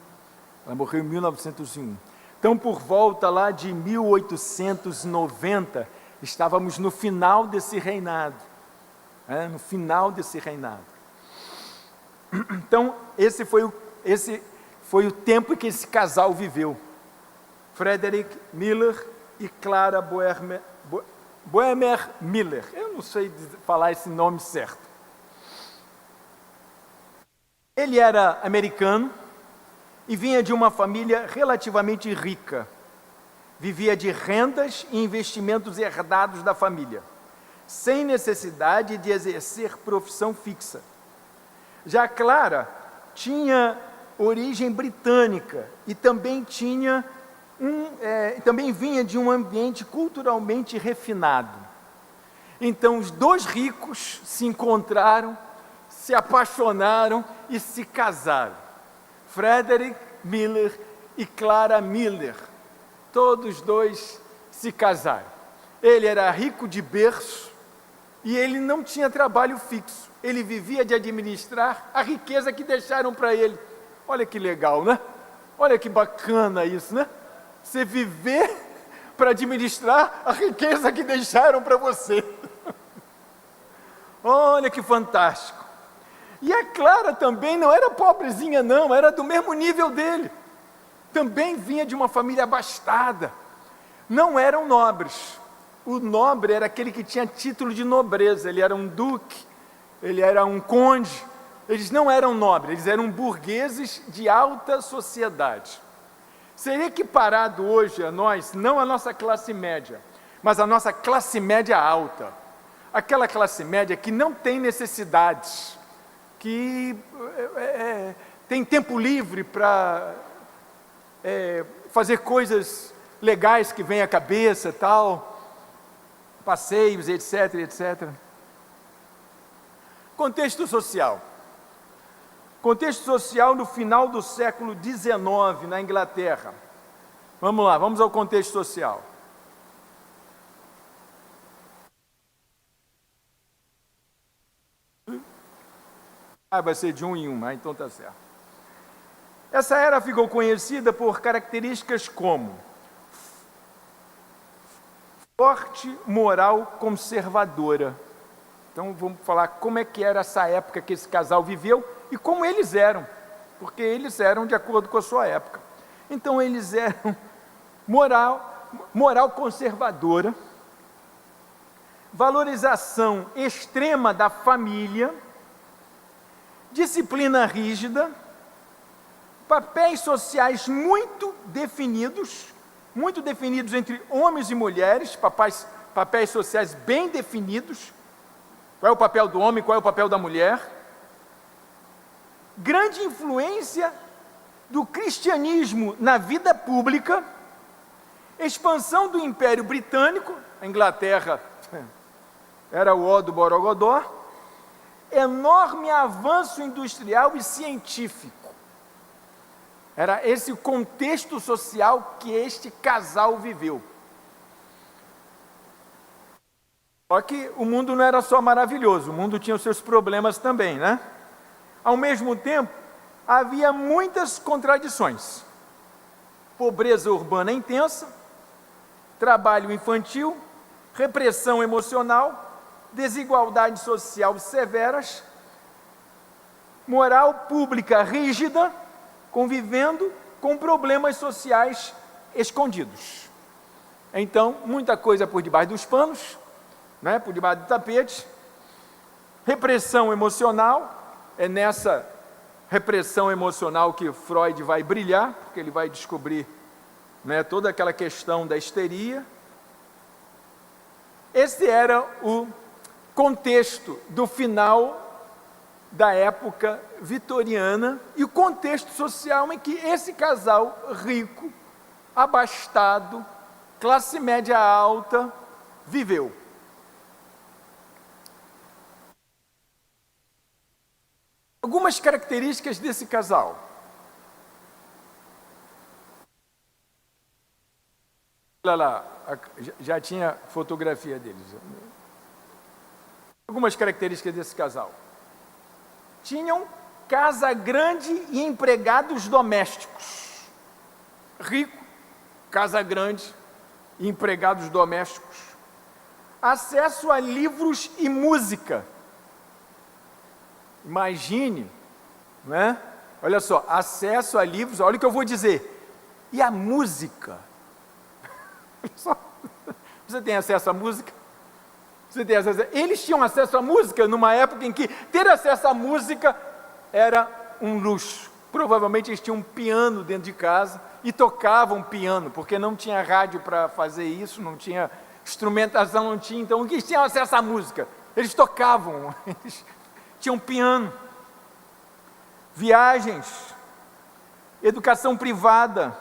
S2: Ela morreu em 1901. Então, por volta lá de 1890, estávamos no final desse reinado. No final desse reinado. Então, esse foi o tempo em que esse casal viveu. Frederick Miller e Clara Boehmer Miller. Eu não sei falar esse nome certo. Ele era americano e vinha de uma família relativamente rica. Vivia de rendas e investimentos herdados da família, sem necessidade de exercer profissão fixa. Já Clara tinha origem britânica e também também vinha de um ambiente culturalmente refinado. Então os dois ricos se encontraram, se apaixonaram e se casaram. Frederick Miller e Clara Miller, todos dois se casaram. Ele era rico de berço e ele não tinha trabalho fixo. Ele vivia de administrar a riqueza que deixaram para ele. Olha que legal, né? Olha que bacana isso, né? Você viver para administrar a riqueza que deixaram para você. Olha que fantástico. E a Clara também não era pobrezinha não, era do mesmo nível dele. Também vinha de uma família abastada. Não eram nobres. O nobre era aquele que tinha título de nobreza. Ele era um duque, ele era um conde. Eles não eram nobres, eles eram burgueses de alta sociedade. Seria equiparado hoje a nós, não a nossa classe média, mas a nossa classe média alta. Aquela classe média que não tem necessidades, que tem tempo livre para fazer coisas legais que vêm à cabeça, tal, passeios, etc, etc. Contexto social. Contexto social no final do século XIX, na Inglaterra. Vamos lá, vamos ao contexto social. Vai ser de um em um, então tá certo. Essa era ficou conhecida por características como forte moral conservadora. Então vamos falar como é que era essa época que esse casal viveu e como eles eram, porque eles eram de acordo com a sua época. Então eles eram moral conservadora, valorização extrema da família, disciplina rígida, papéis sociais muito definidos entre homens e mulheres, papéis sociais bem definidos. Qual é o papel do homem, qual é o papel da mulher? Grande influência do cristianismo na vida pública, expansão do Império Britânico, a Inglaterra era o ó do Borogodó, enorme avanço industrial e científico. Era esse o contexto social que este casal viveu. Só que o mundo não era só maravilhoso, o mundo tinha os seus problemas também, né? Ao mesmo tempo, havia muitas contradições. Pobreza urbana intensa, trabalho infantil, repressão emocional, desigualdade social severas, moral pública rígida, convivendo com problemas sociais escondidos. Então, muita coisa por debaixo dos panos, né, por debaixo do tapete. Repressão emocional, é nessa repressão emocional que Freud vai brilhar, porque ele vai descobrir, né, toda aquela questão da histeria. Esse era o contexto do final da época vitoriana e o contexto social em que esse casal rico, abastado, classe média alta, viveu. Algumas características desse casal. Olha lá, já tinha fotografia deles. Algumas características desse casal. Tinham casa grande e empregados domésticos. Rico, casa grande e empregados domésticos. Acesso a livros e música. Imagine, né? Olha só, acesso a livros, olha o que eu vou dizer. E a música? Você tem acesso à música? Você tem acesso a... Eles tinham acesso à música numa época em que ter acesso à música era um luxo. Provavelmente eles tinham um piano dentro de casa e tocavam piano, porque não tinha rádio para fazer isso, não tinha instrumentação, não tinha. Então, eles tinham acesso à música. Eles tocavam, eles tinham piano. Viagens, educação privada,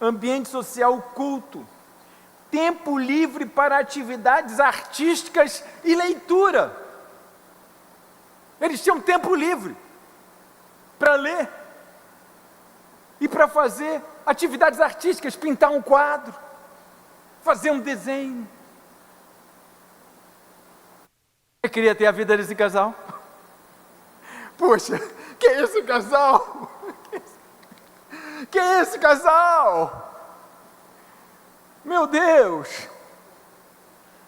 S2: ambiente social culto, tempo livre para atividades artísticas e leitura. Eles tinham tempo livre para ler e para fazer atividades artísticas, pintar um quadro, fazer um desenho. Eu queria ter a vida desse casal. Poxa, que é esse casal? Que é esse casal? Meu Deus!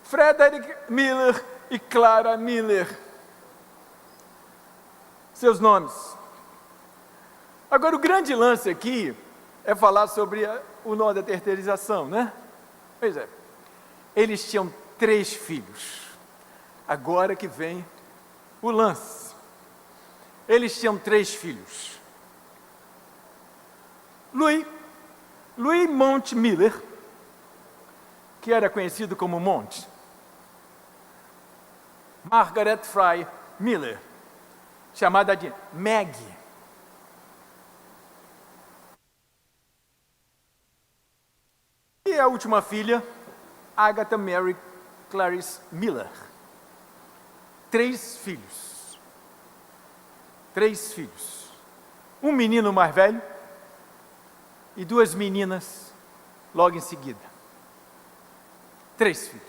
S2: Frederick Miller e Clara Miller. Seus nomes. Agora, o grande lance aqui é falar sobre o nó da terceirização, né? Pois é. Eles tinham 3 filhos. Agora que vem o lance. Eles tinham 3 filhos. Louis Monte Miller, que era conhecido como Monte. Margaret Fry Miller, chamada de Maggie. E a última filha, Agatha Mary Clarice Miller. 3 filhos. 3 filhos. Um menino mais velho e 2 meninas logo em seguida. 3 filhos.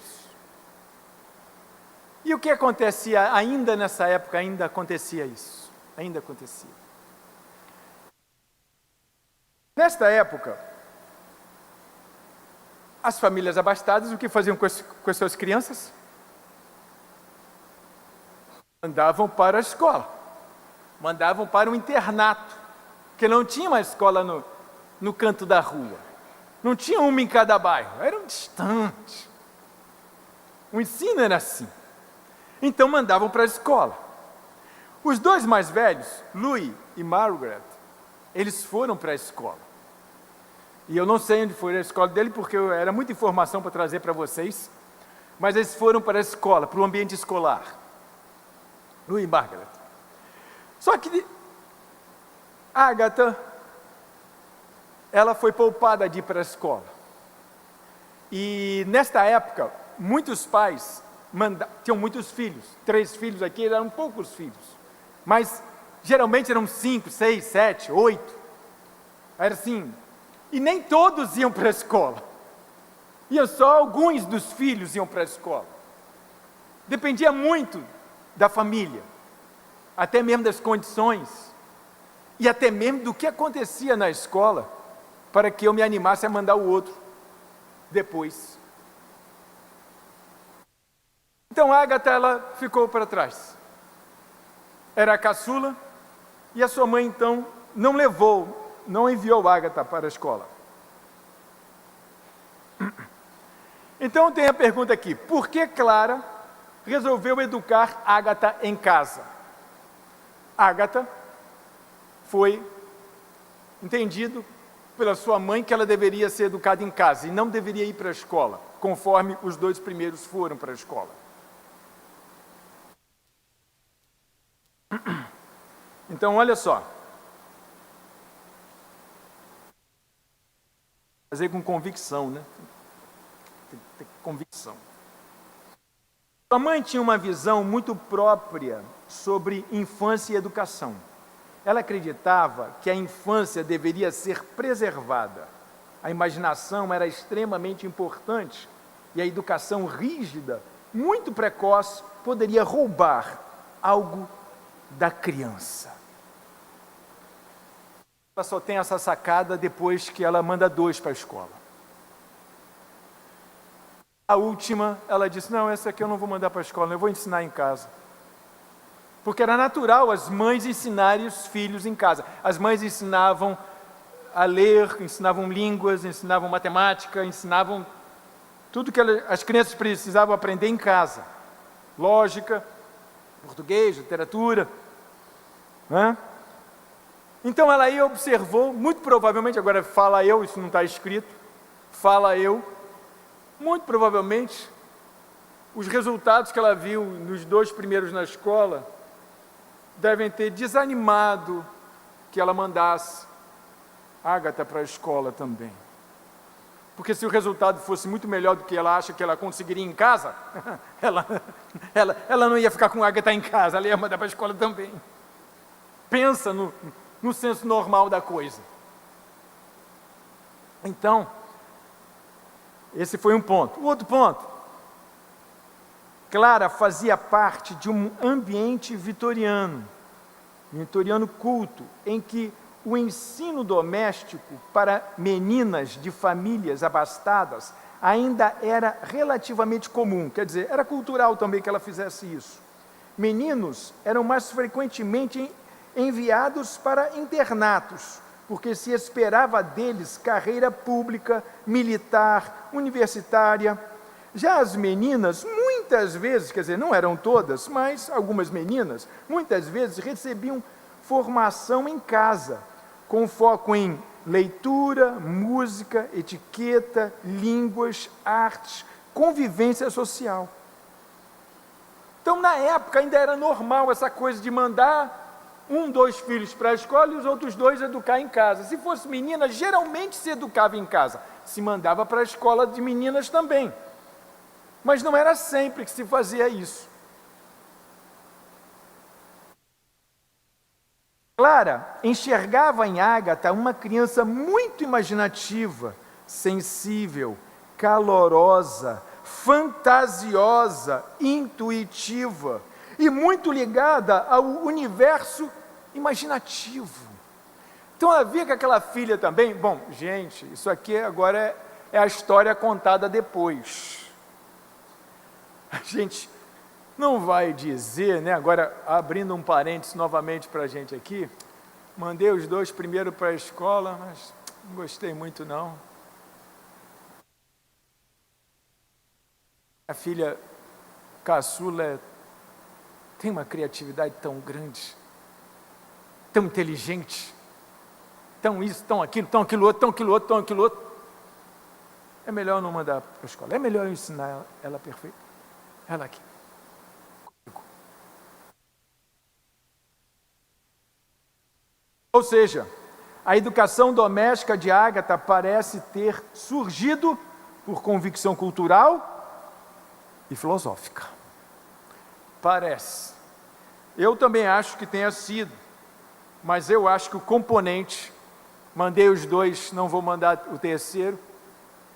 S2: E o que acontecia ainda nessa época? Ainda acontecia isso. Ainda acontecia. Nesta época, as famílias abastadas, o que faziam com as suas crianças? Mandavam para a escola. Mandavam para o internato. Porque não tinha uma escola no canto da rua. Não tinha uma em cada bairro. Eram distantes. O ensino era assim. Então mandavam para a escola. Os 2 mais velhos, Louis e Margaret, eles foram para a escola. E eu não sei onde foi a escola dele, porque era muita informação para trazer para vocês. Mas eles foram para a escola, para o ambiente escolar. Louis e Margaret. Só que Agatha, ela foi poupada de ir para a escola. E nesta época, muitos pais tinham muitos filhos. 3 filhos aqui, eram poucos filhos. Mas geralmente eram 5, 6, 7, 8. Era assim. E nem todos iam para a escola. Só alguns dos filhos iam para a escola. Dependia muito da família. Até mesmo das condições. e até mesmo do que acontecia na escola, para que eu me animasse a mandar o outro depois. Então Ágata, ela ficou para trás. Era a caçula, e a sua mãe então não enviou Ágata para a escola. Então tem a pergunta aqui: por que Clara resolveu educar Ágata em casa? Ágata foi entendido pela sua mãe que ela deveria ser educada em casa e não deveria ir para a escola, conforme os dois primeiros foram para a escola. Então, olha só. Fazer com convicção, né? Tem que ter convicção. A mãe tinha uma visão muito própria sobre infância e educação. Ela acreditava que a infância deveria ser preservada. A imaginação era extremamente importante e a educação rígida, muito precoce, poderia roubar algo da criança. Ela só tem essa sacada depois que ela manda 2 para a escola. A última, ela disse: não, essa aqui eu não vou mandar para a escola, eu vou ensinar em casa. Porque era natural as mães ensinarem os filhos em casa. As mães ensinavam a ler, ensinavam línguas, ensinavam matemática, ensinavam tudo que as crianças precisavam aprender em casa. Lógica, português, literatura. Né? Então ela aí observou, muito provavelmente, agora fala eu, isso não está escrito, fala eu, muito provavelmente, os resultados que ela viu nos 2 primeiros na escola devem ter desanimado que ela mandasse Ágata para a escola também. Porque se o resultado fosse muito melhor do que ela acha que ela conseguiria em casa, ela não ia ficar com Ágata em casa, ela ia mandar para a escola também. Pensa no senso normal da coisa. Então, esse foi um ponto. O outro ponto: Clara fazia parte de um ambiente vitoriano culto, em que o ensino doméstico para meninas de famílias abastadas ainda era relativamente comum, quer dizer, era cultural também que ela fizesse isso. Meninos eram mais frequentemente enviados para internatos, porque se esperava deles carreira pública, militar, universitária. Já as meninas, muitas vezes, quer dizer, não eram todas, mas algumas meninas, muitas vezes recebiam formação em casa, com foco em leitura, música, etiqueta, línguas, artes, convivência social. Então, na época, ainda era normal essa coisa de mandar 1, 2 filhos para a escola e os outros 2 educar em casa. Se fosse menina, geralmente se educava em casa. Se mandava para a escola de meninas também. Mas não era sempre que se fazia isso. Clara enxergava em Ágata uma criança muito imaginativa, sensível, calorosa, fantasiosa, intuitiva e muito ligada ao universo imaginativo. Então ela via que aquela filha também, bom, gente, isso aqui agora é a história contada depois. A gente não vai dizer, né, agora abrindo um parênteses novamente para a gente aqui, mandei os 2 primeiro para a escola, mas não gostei muito não. A filha caçula tem uma criatividade tão grande, tão inteligente, tão isso, tão aquilo, tão aquilo outro, tão aquilo outro, tão aquilo outro. É melhor não mandar para a escola, é melhor eu ensinar ela perfeita. Ela aqui. Ou seja, a educação doméstica de Ágata parece ter surgido por convicção cultural e filosófica. Parece. Eu também acho que tenha sido, mas eu acho que o componente, mandei os 2, não vou mandar o terceiro,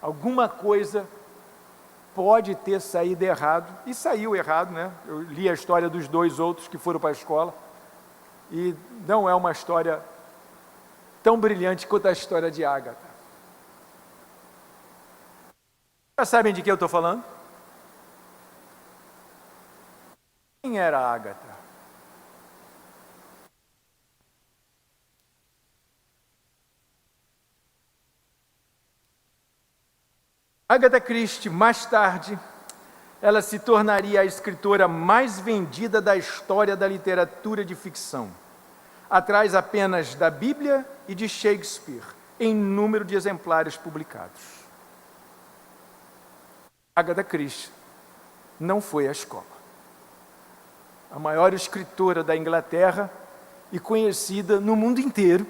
S2: alguma coisa pode ter saído errado, e saiu errado, né? Eu li a história dos 2 outros que foram para a escola, e não é uma história tão brilhante quanto a história de Ágata. Já sabem de que eu estou falando? Quem era Ágata? Agatha Christie, mais tarde, ela se tornaria a escritora mais vendida da história da literatura de ficção, atrás apenas da Bíblia e de Shakespeare, em número de exemplares publicados. Agatha Christie não foi à escola. A maior escritora da Inglaterra e conhecida no mundo inteiro,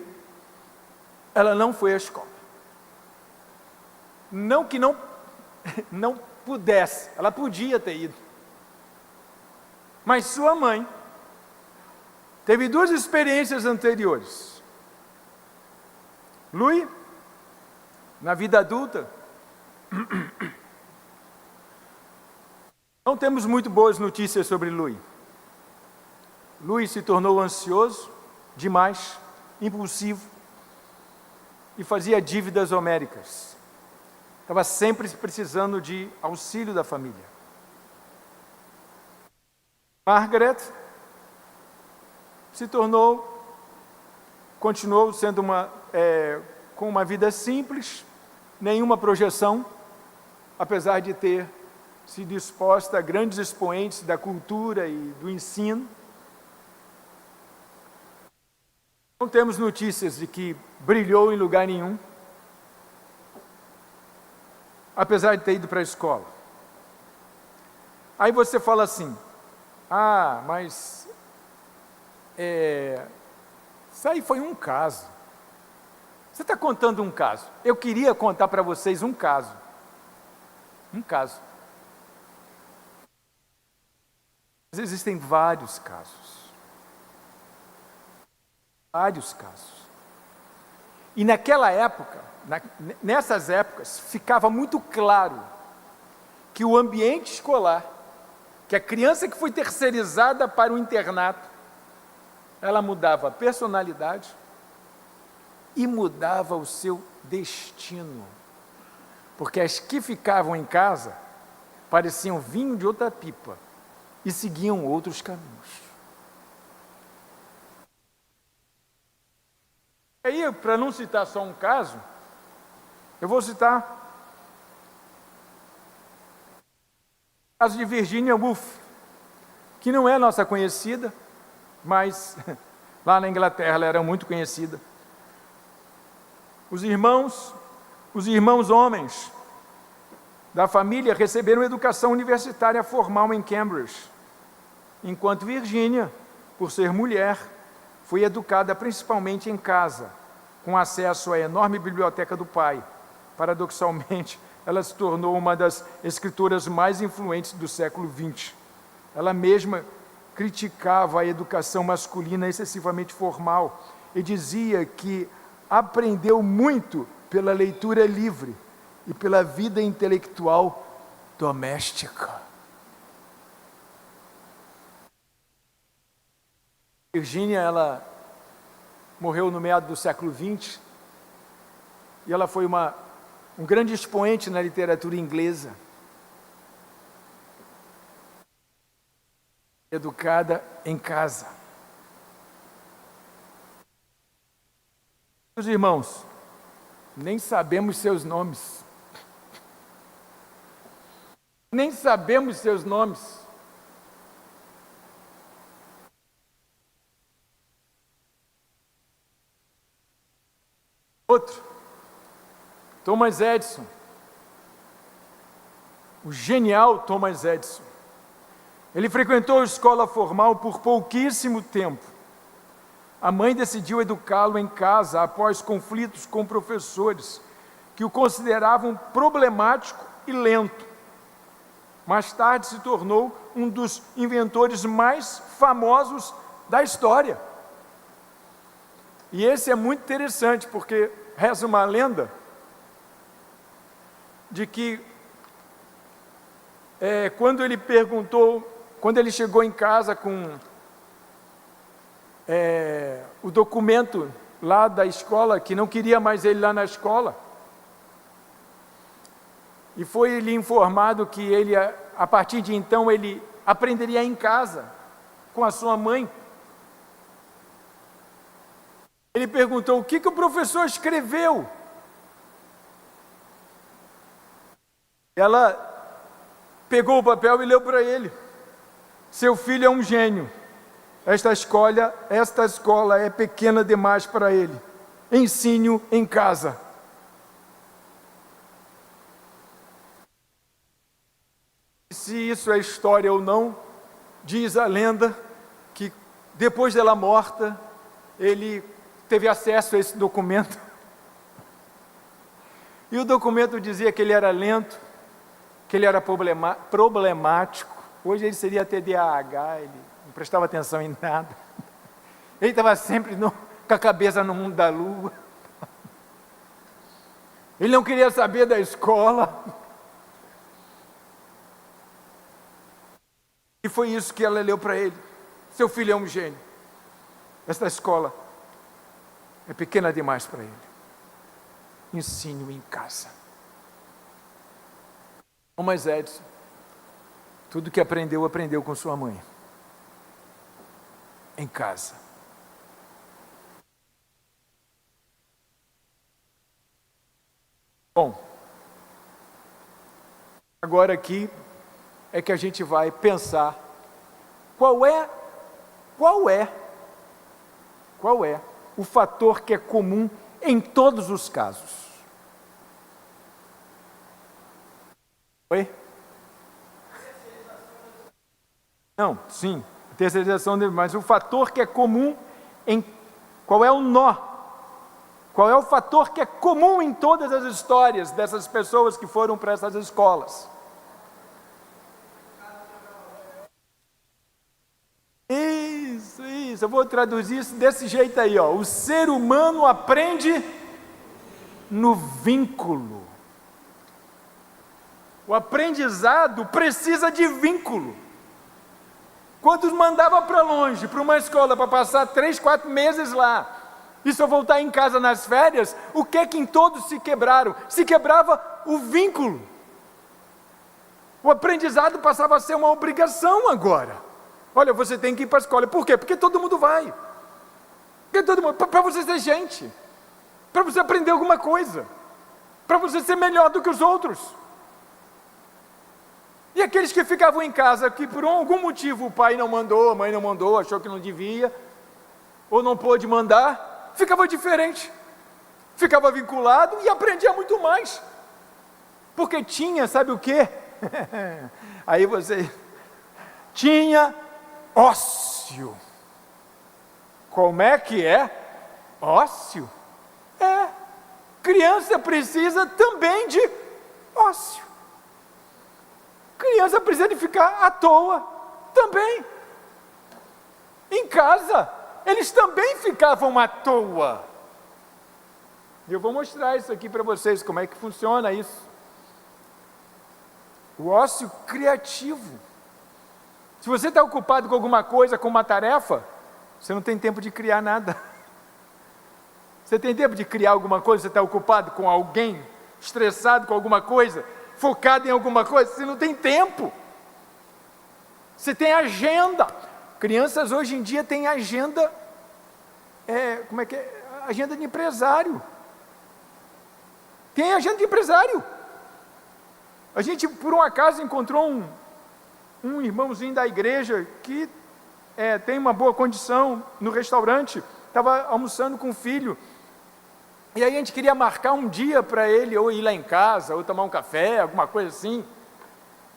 S2: ela não foi à escola. Não que não pudesse, ela podia ter ido. Mas sua mãe teve duas experiências anteriores. Louis, na vida adulta, não temos muito boas notícias sobre Louis. Louis se tornou ansioso demais, impulsivo e fazia dívidas homéricas. Estava sempre precisando de auxílio da família. Margaret continuou sendo com uma vida simples, nenhuma projeção, apesar de ter sido exposta a grandes expoentes da cultura e do ensino. Não temos notícias de que brilhou em lugar nenhum, apesar de ter ido para a escola. Aí você fala assim, mas isso aí foi um caso. Você está contando um caso. Eu queria contar para vocês um caso. Um caso. Mas existem vários casos. Vários casos. E naquela época, nessas épocas, ficava muito claro que o ambiente escolar, que a criança que foi terceirizada para o internato, ela mudava a personalidade e mudava o seu destino. Porque as que ficavam em casa pareciam vinho de outra pipa e seguiam outros caminhos. Aí, para não citar só um caso, eu vou citar o caso de Virginia Woolf, que não é nossa conhecida, mas lá na Inglaterra ela era muito conhecida. Os irmãos homens da família receberam educação universitária formal em Cambridge, enquanto Virginia, por ser mulher, foi educada principalmente em casa, com acesso à enorme biblioteca do pai. Paradoxalmente, ela se tornou uma das escritoras mais influentes do século XX. Ela mesma criticava a educação masculina excessivamente formal e dizia que aprendeu muito pela leitura livre e pela vida intelectual doméstica. Virginia, ela morreu no meado do século XX e ela foi um grande expoente na literatura inglesa. Educada em casa. Meus irmãos, nem sabemos seus nomes. Nem sabemos seus nomes. Outro, Thomas Edison, o genial Thomas Edison. Ele frequentou a escola formal por pouquíssimo tempo. A mãe decidiu educá-lo em casa após conflitos com professores que o consideravam problemático e lento. Mais tarde se tornou um dos inventores mais famosos da história. E esse é muito interessante, porque reza uma lenda de que quando ele chegou em casa com o documento lá da escola que não queria mais ele lá na escola. E foi lhe informado que ele, a partir de então, ele aprenderia em casa, com a sua mãe. Ele perguntou: o que o professor escreveu? Ela pegou o papel e leu para ele: seu filho é um gênio. Esta escola é pequena demais para ele. Ensine-o em casa. Se isso é história ou não, diz a lenda que depois dela morta, ele teve acesso a esse documento. E o documento dizia que ele era lento, que ele era problemático. Hoje ele seria TDAH, ele não prestava atenção em nada. Ele estava sempre com a cabeça no mundo da lua. Ele não queria saber da escola. E foi isso que ela leu para ele: seu filho é um gênio. Esta escola é pequena demais para ele. Ensine-o em casa. Mas Edson, tudo que aprendeu, aprendeu com sua mãe. Em casa. Bom, agora aqui é que a gente vai pensar qual é o fator que é comum em todos os casos. Oi? Não, sim, terceirização, mas o fator que é comum em... Qual é o nó? Qual é o fator que é comum em todas as histórias dessas pessoas que foram para essas escolas? Isso, eu vou traduzir isso desse jeito aí, ó. O ser humano aprende no vínculo. O aprendizado precisa de vínculo. Quantos mandava para longe, para uma escola, para passar 3, 4 meses lá, e só voltar em casa nas férias, o que é que em todos se quebraram? Se quebrava o vínculo. O aprendizado passava a ser uma obrigação agora. Olha, você tem que ir para a escola. Por quê? Porque todo mundo vai. Para você ser gente. Para você aprender alguma coisa. Para você ser melhor do que os outros. E aqueles que ficavam em casa, que por algum motivo o pai não mandou, a mãe não mandou, achou que não devia, ou não pôde mandar, ficava diferente. Ficava vinculado e aprendia muito mais. Porque tinha, sabe o quê? Aí você... Tinha ócio. Como é que é? Ócio? É. Criança precisa também de ócio. Criança precisa de ficar à toa também. Em casa, eles também ficavam à toa. Eu vou mostrar isso aqui para vocês, como é que funciona isso. O ócio criativo. Se você está ocupado com alguma coisa, com uma tarefa, você não tem tempo de criar nada. Você tem tempo de criar alguma coisa? Você está ocupado com alguém, estressado com alguma coisa, focado em alguma coisa? Você não tem tempo. Você tem agenda. Crianças hoje em dia têm agenda, agenda de empresário. Tem agenda de empresário. A gente, por um acaso, encontrou um irmãozinho da igreja que tem uma boa condição no restaurante, estava almoçando com o filho, e aí a gente queria marcar um dia para ele, ou ir lá em casa, ou tomar um café, alguma coisa assim,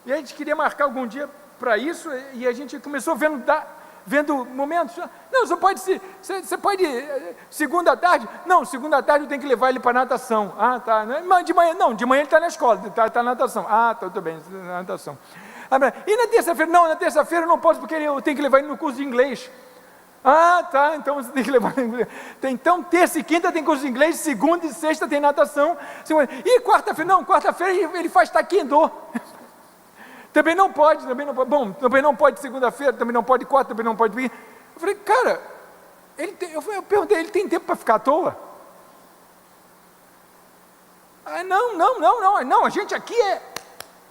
S2: e a gente queria marcar algum dia para isso, e a gente começou vendo momentos. Não, você pode segunda à tarde? Não, segunda à tarde eu tenho que levar ele para natação. Ah, tá. Mas de manhã, não, de manhã ele está na escola, está na natação. Ah, tá, tudo bem, na natação. E na terça-feira? Não, na terça-feira eu não posso, porque eu tenho que levar ele no curso de inglês. Ah, tá, então você tem que levar ele no inglês. Então, terça e quinta tem curso de inglês, segunda e sexta tem natação. E quarta-feira? Não, quarta-feira ele faz taekwondo. Também não pode. Bom, também não pode segunda-feira, também não pode quarta, também não pode vir. Eu falei, cara, ele eu perguntei, ele tem tempo para ficar à toa? Ah, não, a gente aqui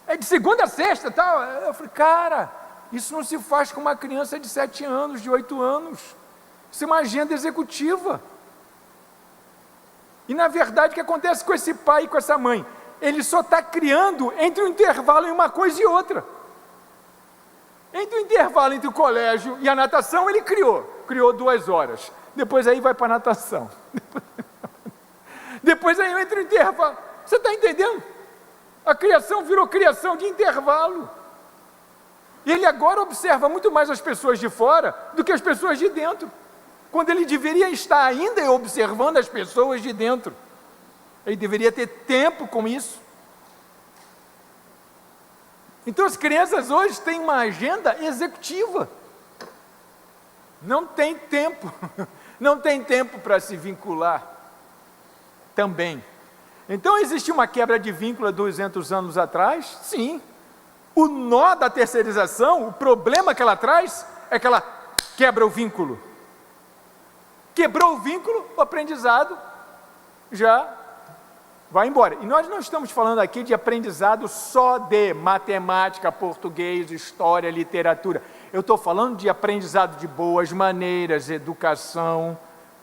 S2: é de segunda a sexta, tal. Eu falei, cara, isso não se faz com uma criança de 7 anos, de 8 anos. Isso é uma agenda executiva. E na verdade, o que acontece com esse pai e com essa mãe? Ele só está criando entre um intervalo em uma coisa e outra. Entre o intervalo entre o colégio e a natação, ele criou 2 horas. Depois aí vai para a natação. Depois aí entra o intervalo. Você está entendendo? A criação virou criação de intervalo. Ele agora observa muito mais as pessoas de fora do que as pessoas de dentro, quando ele deveria estar ainda observando as pessoas de dentro. Ele deveria ter tempo com isso. Então as crianças hoje têm uma agenda executiva. Não tem tempo. Não tem tempo para se vincular também. Então existe uma quebra de vínculo há 200 anos atrás? Sim. O nó da terceirização, o problema que ela traz, é que ela quebra o vínculo. Quebrou o vínculo, o aprendizado já vai embora. E nós não estamos falando aqui de aprendizado só de matemática, português, história, literatura. Eu estou falando de aprendizado de boas maneiras, educação,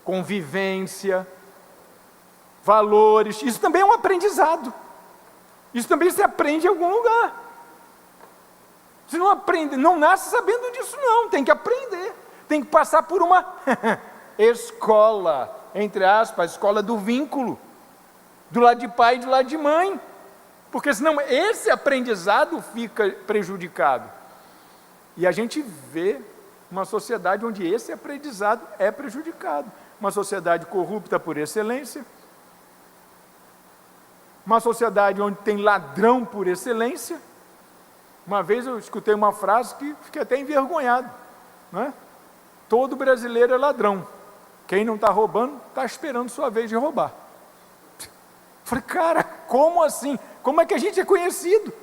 S2: convivência, valores. Isso também é um aprendizado. Isso também se aprende em algum lugar. Você não aprende, não nasce sabendo disso não, tem que aprender. Tem que passar por uma escola, entre aspas, escola do vínculo. Do lado de pai e do lado de mãe. Porque senão esse aprendizado fica prejudicado. E a gente vê uma sociedade onde esse aprendizado é prejudicado. Uma sociedade corrupta por excelência. Uma sociedade onde tem ladrão por excelência. Uma vez eu escutei uma frase que fiquei até envergonhado, não é? Todo brasileiro é ladrão. Quem não está roubando, está esperando sua vez de roubar. Falei, cara, como assim? Como é que a gente é conhecido?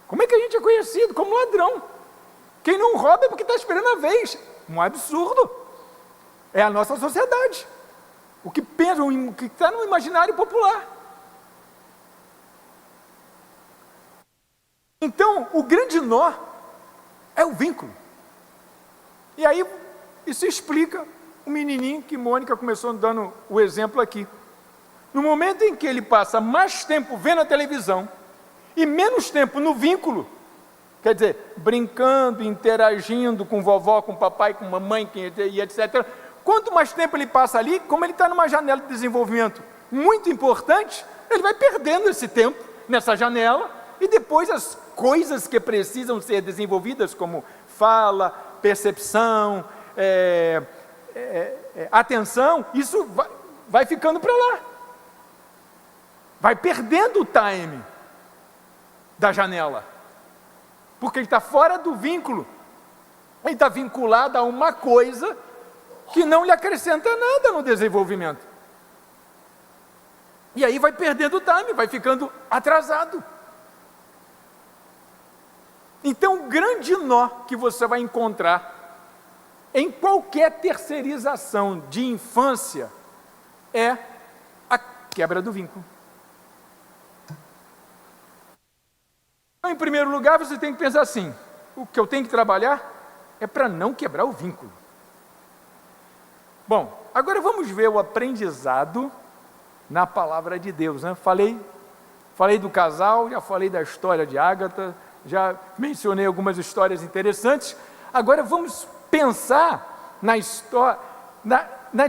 S2: Como é que a gente é conhecido? Como ladrão. Quem não rouba é porque está esperando a vez. Um absurdo. É a nossa sociedade. O que pensa, o que está no imaginário popular. Então, o grande nó é o vínculo. E aí, isso explica o menininho que Mônica começou dando o exemplo aqui. No momento em que ele passa mais tempo vendo a televisão e menos tempo no vínculo, quer dizer, brincando, interagindo com vovó, com papai, com mamãe, e etc. Quanto mais tempo ele passa ali, como ele está numa janela de desenvolvimento muito importante, ele vai perdendo esse tempo nessa janela e depois as coisas que precisam ser desenvolvidas, como fala, percepção, atenção, isso vai ficando para lá. Vai perdendo o time da janela, porque ele está fora do vínculo, ele está vinculado a uma coisa que não lhe acrescenta nada no desenvolvimento, e aí vai perdendo o time, vai ficando atrasado. Então o grande nó que você vai encontrar em qualquer terceirização de infância é a quebra do vínculo. Então, em primeiro lugar, você tem que pensar assim, o que eu tenho que trabalhar é para não quebrar o vínculo. Bom, agora vamos ver o aprendizado na palavra de Deus, né? Falei do casal, já falei da história de Ágata, já mencionei algumas histórias interessantes. Agora vamos pensar nas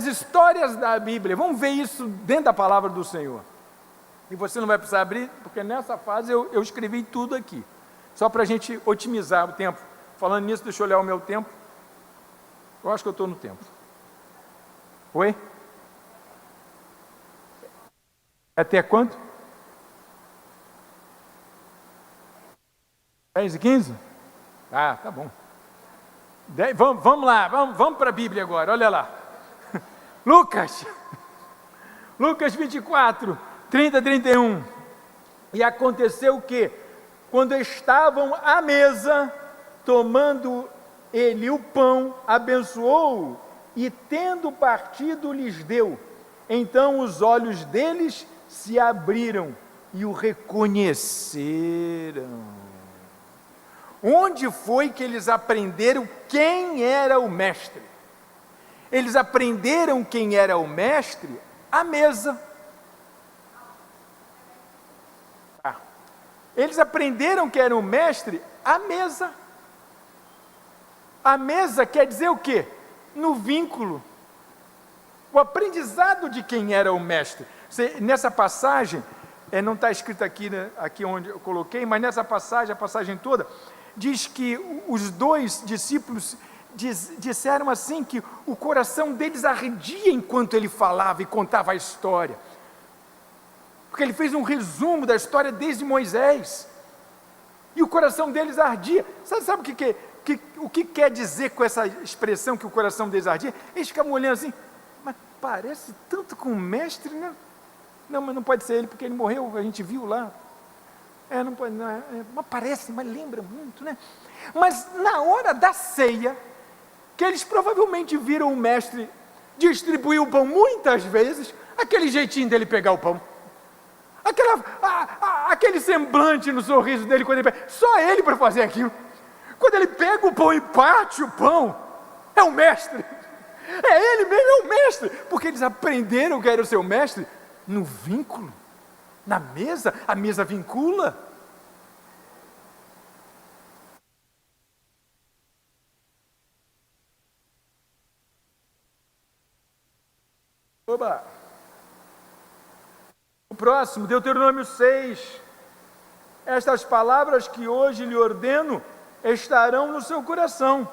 S2: histórias da Bíblia, vamos ver isso dentro da palavra do Senhor. E você não vai precisar abrir, porque nessa fase eu escrevi tudo aqui, só para a gente otimizar o tempo. Falando nisso, deixa eu olhar o meu tempo. Eu acho que eu estou no tempo. Oi? Até quanto? 10h15? Ah, tá bom. Vamos lá, vamos para a Bíblia agora, olha lá. Lucas 24, 30 a 31. E aconteceu que, quando estavam à mesa, tomando ele o pão, abençoou e tendo partido lhes deu. Então os olhos deles se abriram e o reconheceram. Onde foi que eles aprenderam quem era o mestre? Eles aprenderam quem era o mestre à mesa. Eles aprenderam que era o mestre à mesa. A mesa quer dizer o quê? No vínculo. O aprendizado de quem era o mestre. Nessa passagem, não está escrito aqui, né, aqui onde eu coloquei, mas nessa passagem, a passagem toda, diz que os dois discípulos disseram assim que o coração deles ardia enquanto ele falava e contava a história. Porque ele fez um resumo da história desde Moisés. E o coração deles ardia. Sabe o que quer dizer com essa expressão que o coração deles ardia? Eles ficavam olhando assim, mas parece tanto com o mestre, né? Não, mas não pode ser ele, porque ele morreu, a gente viu lá. Não pode, não, mas parece, mas lembra muito, né? Mas na hora da ceia, que eles provavelmente viram o mestre distribuir o pão muitas vezes, aquele jeitinho dele pegar o pão, aquele semblante no sorriso dele, quando ele pega, só ele para fazer aquilo. Quando ele pega o pão e parte o pão, é o mestre, é ele mesmo, é o mestre, porque eles aprenderam que era o seu mestre no vínculo, na mesa, a mesa vincula. Oba! O próximo, Deuteronômio 6. Estas palavras que hoje lhe ordeno estarão no seu coração.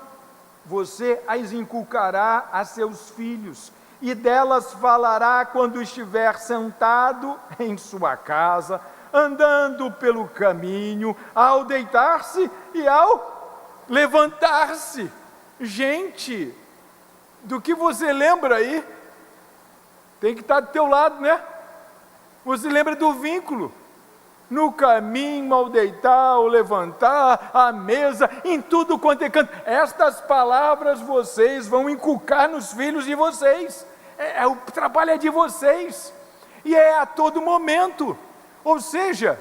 S2: Você as inculcará a seus filhos, e delas falará quando estiver sentado em sua casa, andando pelo caminho, ao deitar-se e ao levantar-se. Gente, do que você lembra aí? Tem que estar do teu lado, né? Você lembra do vínculo. No caminho, ao deitar, ao levantar, à mesa, em tudo quanto é canto. Estas palavras vocês vão inculcar nos filhos de vocês. O trabalho é de vocês. E é a todo momento. Ou seja,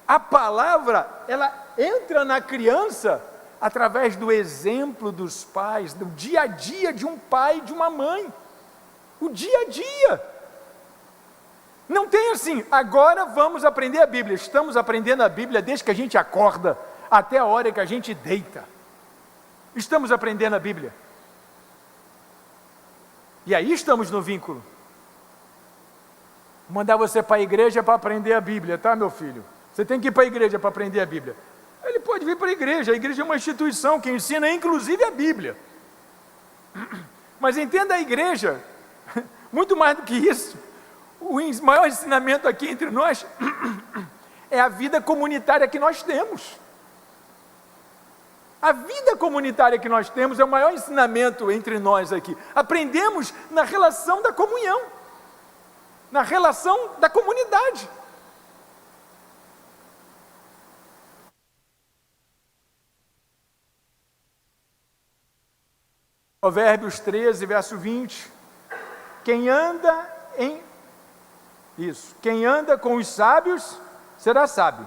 S2: a palavra, ela entra na criança através do exemplo dos pais, do dia a dia de um pai e de uma mãe. O dia a dia. Não tem assim, agora vamos aprender a Bíblia. Estamos aprendendo a Bíblia desde que a gente acorda até a hora que a gente deita. Estamos aprendendo a Bíblia. E aí estamos no vínculo. Vou mandar você para a igreja para aprender a Bíblia, tá, meu filho? Você tem que ir para a igreja para aprender a Bíblia. Ele pode vir para a igreja é uma instituição que ensina inclusive a Bíblia. Mas entenda a igreja, muito mais do que isso. O maior ensinamento aqui entre nós é a vida comunitária que nós temos. A vida comunitária que nós temos é o maior ensinamento entre nós aqui. Aprendemos na relação da comunhão, na relação da comunidade. Provérbios 13, verso 20. Quem anda com os sábios será sábio,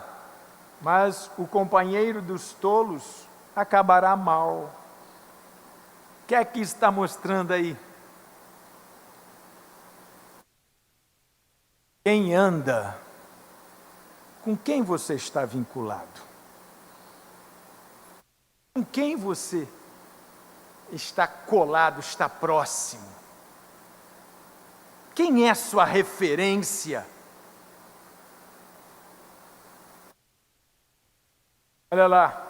S2: mas o companheiro dos tolos acabará mal. O que é que está mostrando aí? Quem anda, com quem você está vinculado? Com quem você está colado, está próximo? Quem é a sua referência? Olha lá,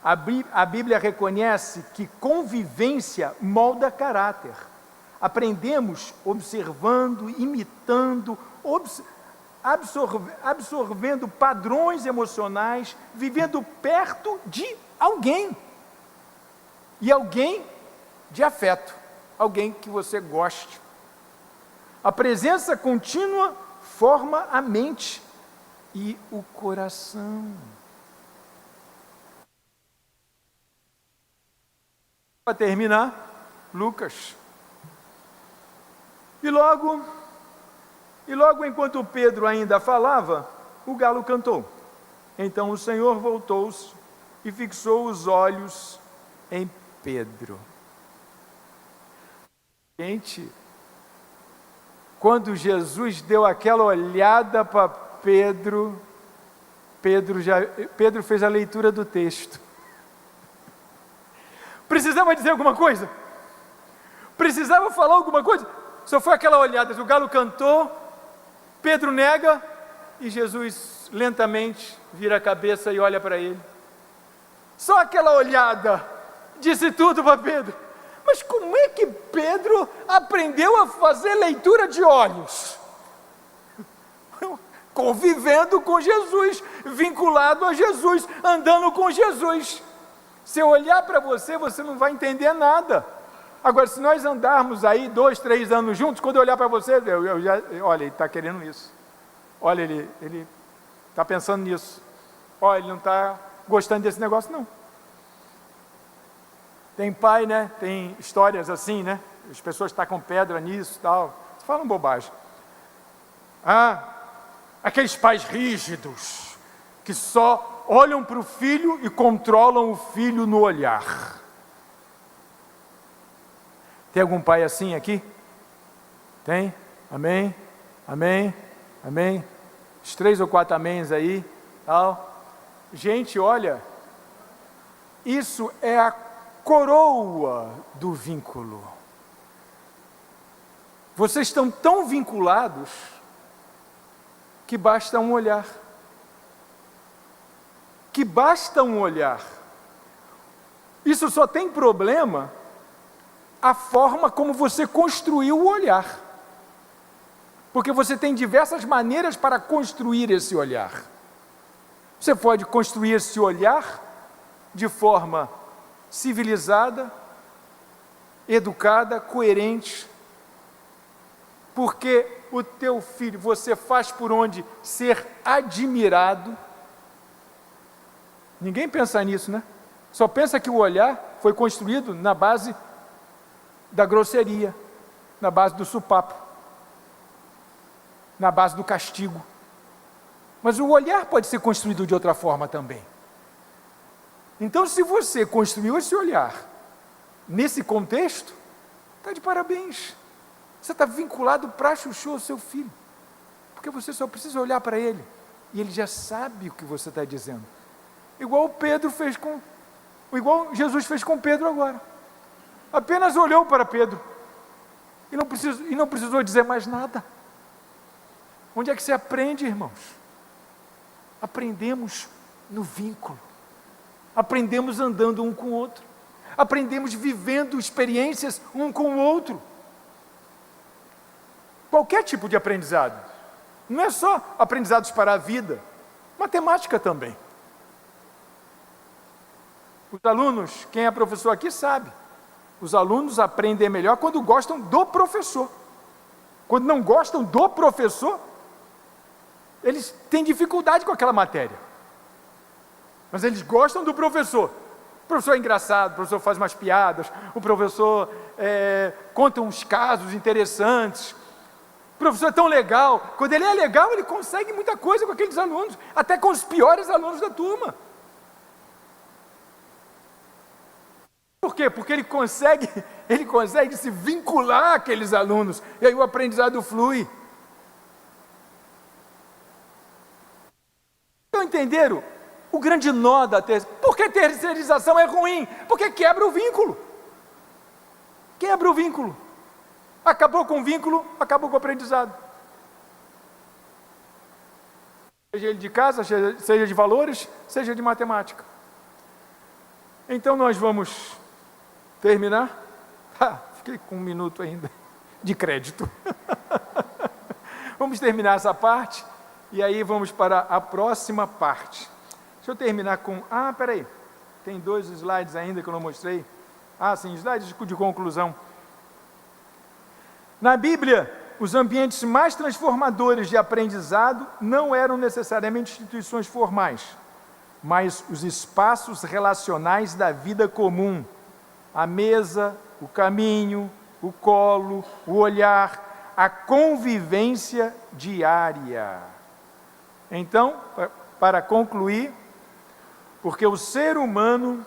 S2: a Bíblia reconhece que convivência molda caráter. Aprendemos observando, imitando, absorvendo padrões emocionais, vivendo perto de alguém. E alguém de afeto, alguém que você goste. A presença contínua forma a mente e o coração. Para terminar, Lucas. E logo enquanto Pedro ainda falava, o galo cantou. Então o Senhor voltou-se e fixou os olhos em Pedro. Gente, quando Jesus deu aquela olhada para Pedro, Pedro fez a leitura do texto. Precisava dizer alguma coisa? Precisava falar alguma coisa? Só foi aquela olhada, o galo cantou, Pedro nega e Jesus lentamente vira a cabeça e olha para ele. Só aquela olhada disse tudo para Pedro. Mas como é que Pedro aprendeu a fazer leitura de olhos? Convivendo com Jesus, vinculado a Jesus, andando com Jesus. Se eu olhar para você, você não vai entender nada. Agora, se nós andarmos aí 2, 3 anos juntos, quando eu olhar para você, olha, ele está querendo isso. Olha, ele está pensando nisso. Olha, ele não está gostando desse negócio, não. Tem pai, né? Tem histórias assim, né? As pessoas tacam pedra nisso e tal. Falam bobagem. Aqueles pais rígidos, que só olham para o filho e controlam o filho no olhar. Tem algum pai assim aqui? Tem? Amém? Amém? Amém? Os 3 ou 4 améns aí, tal. Gente, olha, isso é a coroa do vínculo. Vocês estão tão vinculados que basta um olhar. Que basta um olhar. Isso só tem problema a forma como você construiu o olhar. Porque você tem diversas maneiras para construir esse olhar. Você pode construir esse olhar de forma civilizada, educada, coerente, porque o teu filho, você faz por onde ser admirado. Ninguém pensa nisso, né? Só pensa que o olhar foi construído na base da grosseria, na base do supapo, na base do castigo. Mas o olhar pode ser construído de outra forma também. Então, se você construiu esse olhar nesse contexto, está de parabéns. Você está vinculado para chuchu ao seu filho, porque você só precisa olhar para ele e ele já sabe o que você está dizendo. Igual Jesus fez com Pedro agora. Apenas olhou para Pedro e não precisou dizer mais nada. Onde é que se aprende, irmãos? Aprendemos no vínculo. Aprendemos andando um com o outro. Aprendemos vivendo experiências um com o outro. Qualquer tipo de aprendizado. Não é só aprendizados para a vida. Matemática também. Os alunos, quem é professor aqui sabe, os alunos aprendem melhor quando gostam do professor. Quando não gostam do professor, eles têm dificuldade com aquela matéria. Mas eles gostam do professor. O professor é engraçado, o professor faz umas piadas, o professor conta uns casos interessantes. O professor é tão legal. Quando ele é legal, ele consegue muita coisa com aqueles alunos, até com os piores alunos da turma. Por quê? Porque ele consegue se vincular àqueles alunos, e aí o aprendizado flui. Então entenderam? O grande nó da terceirização. Por que terceirização é ruim? Porque quebra o vínculo. Quebra o vínculo. Acabou com o vínculo, acabou com o aprendizado. Seja ele de casa, seja de valores, seja de matemática. Então nós vamos terminar. Fiquei com 1 minuto ainda de crédito. Vamos terminar essa parte e aí vamos para a próxima parte. Deixa eu terminar com... peraí, tem 2 slides ainda que eu não mostrei. Sim, slides de conclusão. Na Bíblia, os ambientes mais transformadores de aprendizado não eram necessariamente instituições formais, mas os espaços relacionais da vida comum. A mesa, o caminho, o colo, o olhar, a convivência diária. Então, para concluir, porque o ser humano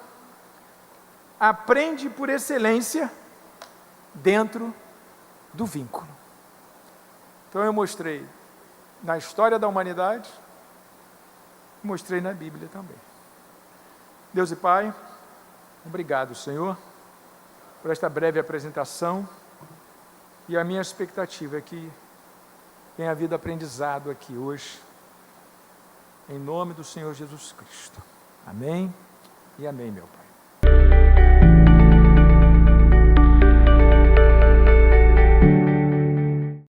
S2: aprende por excelência dentro do vínculo. Então eu mostrei na história da humanidade, mostrei na Bíblia também. Deus e Pai, obrigado, Senhor, por esta breve apresentação, e a minha expectativa é que tenha havido aprendizado aqui hoje, em nome do Senhor Jesus Cristo. Amém e amém, meu Pai.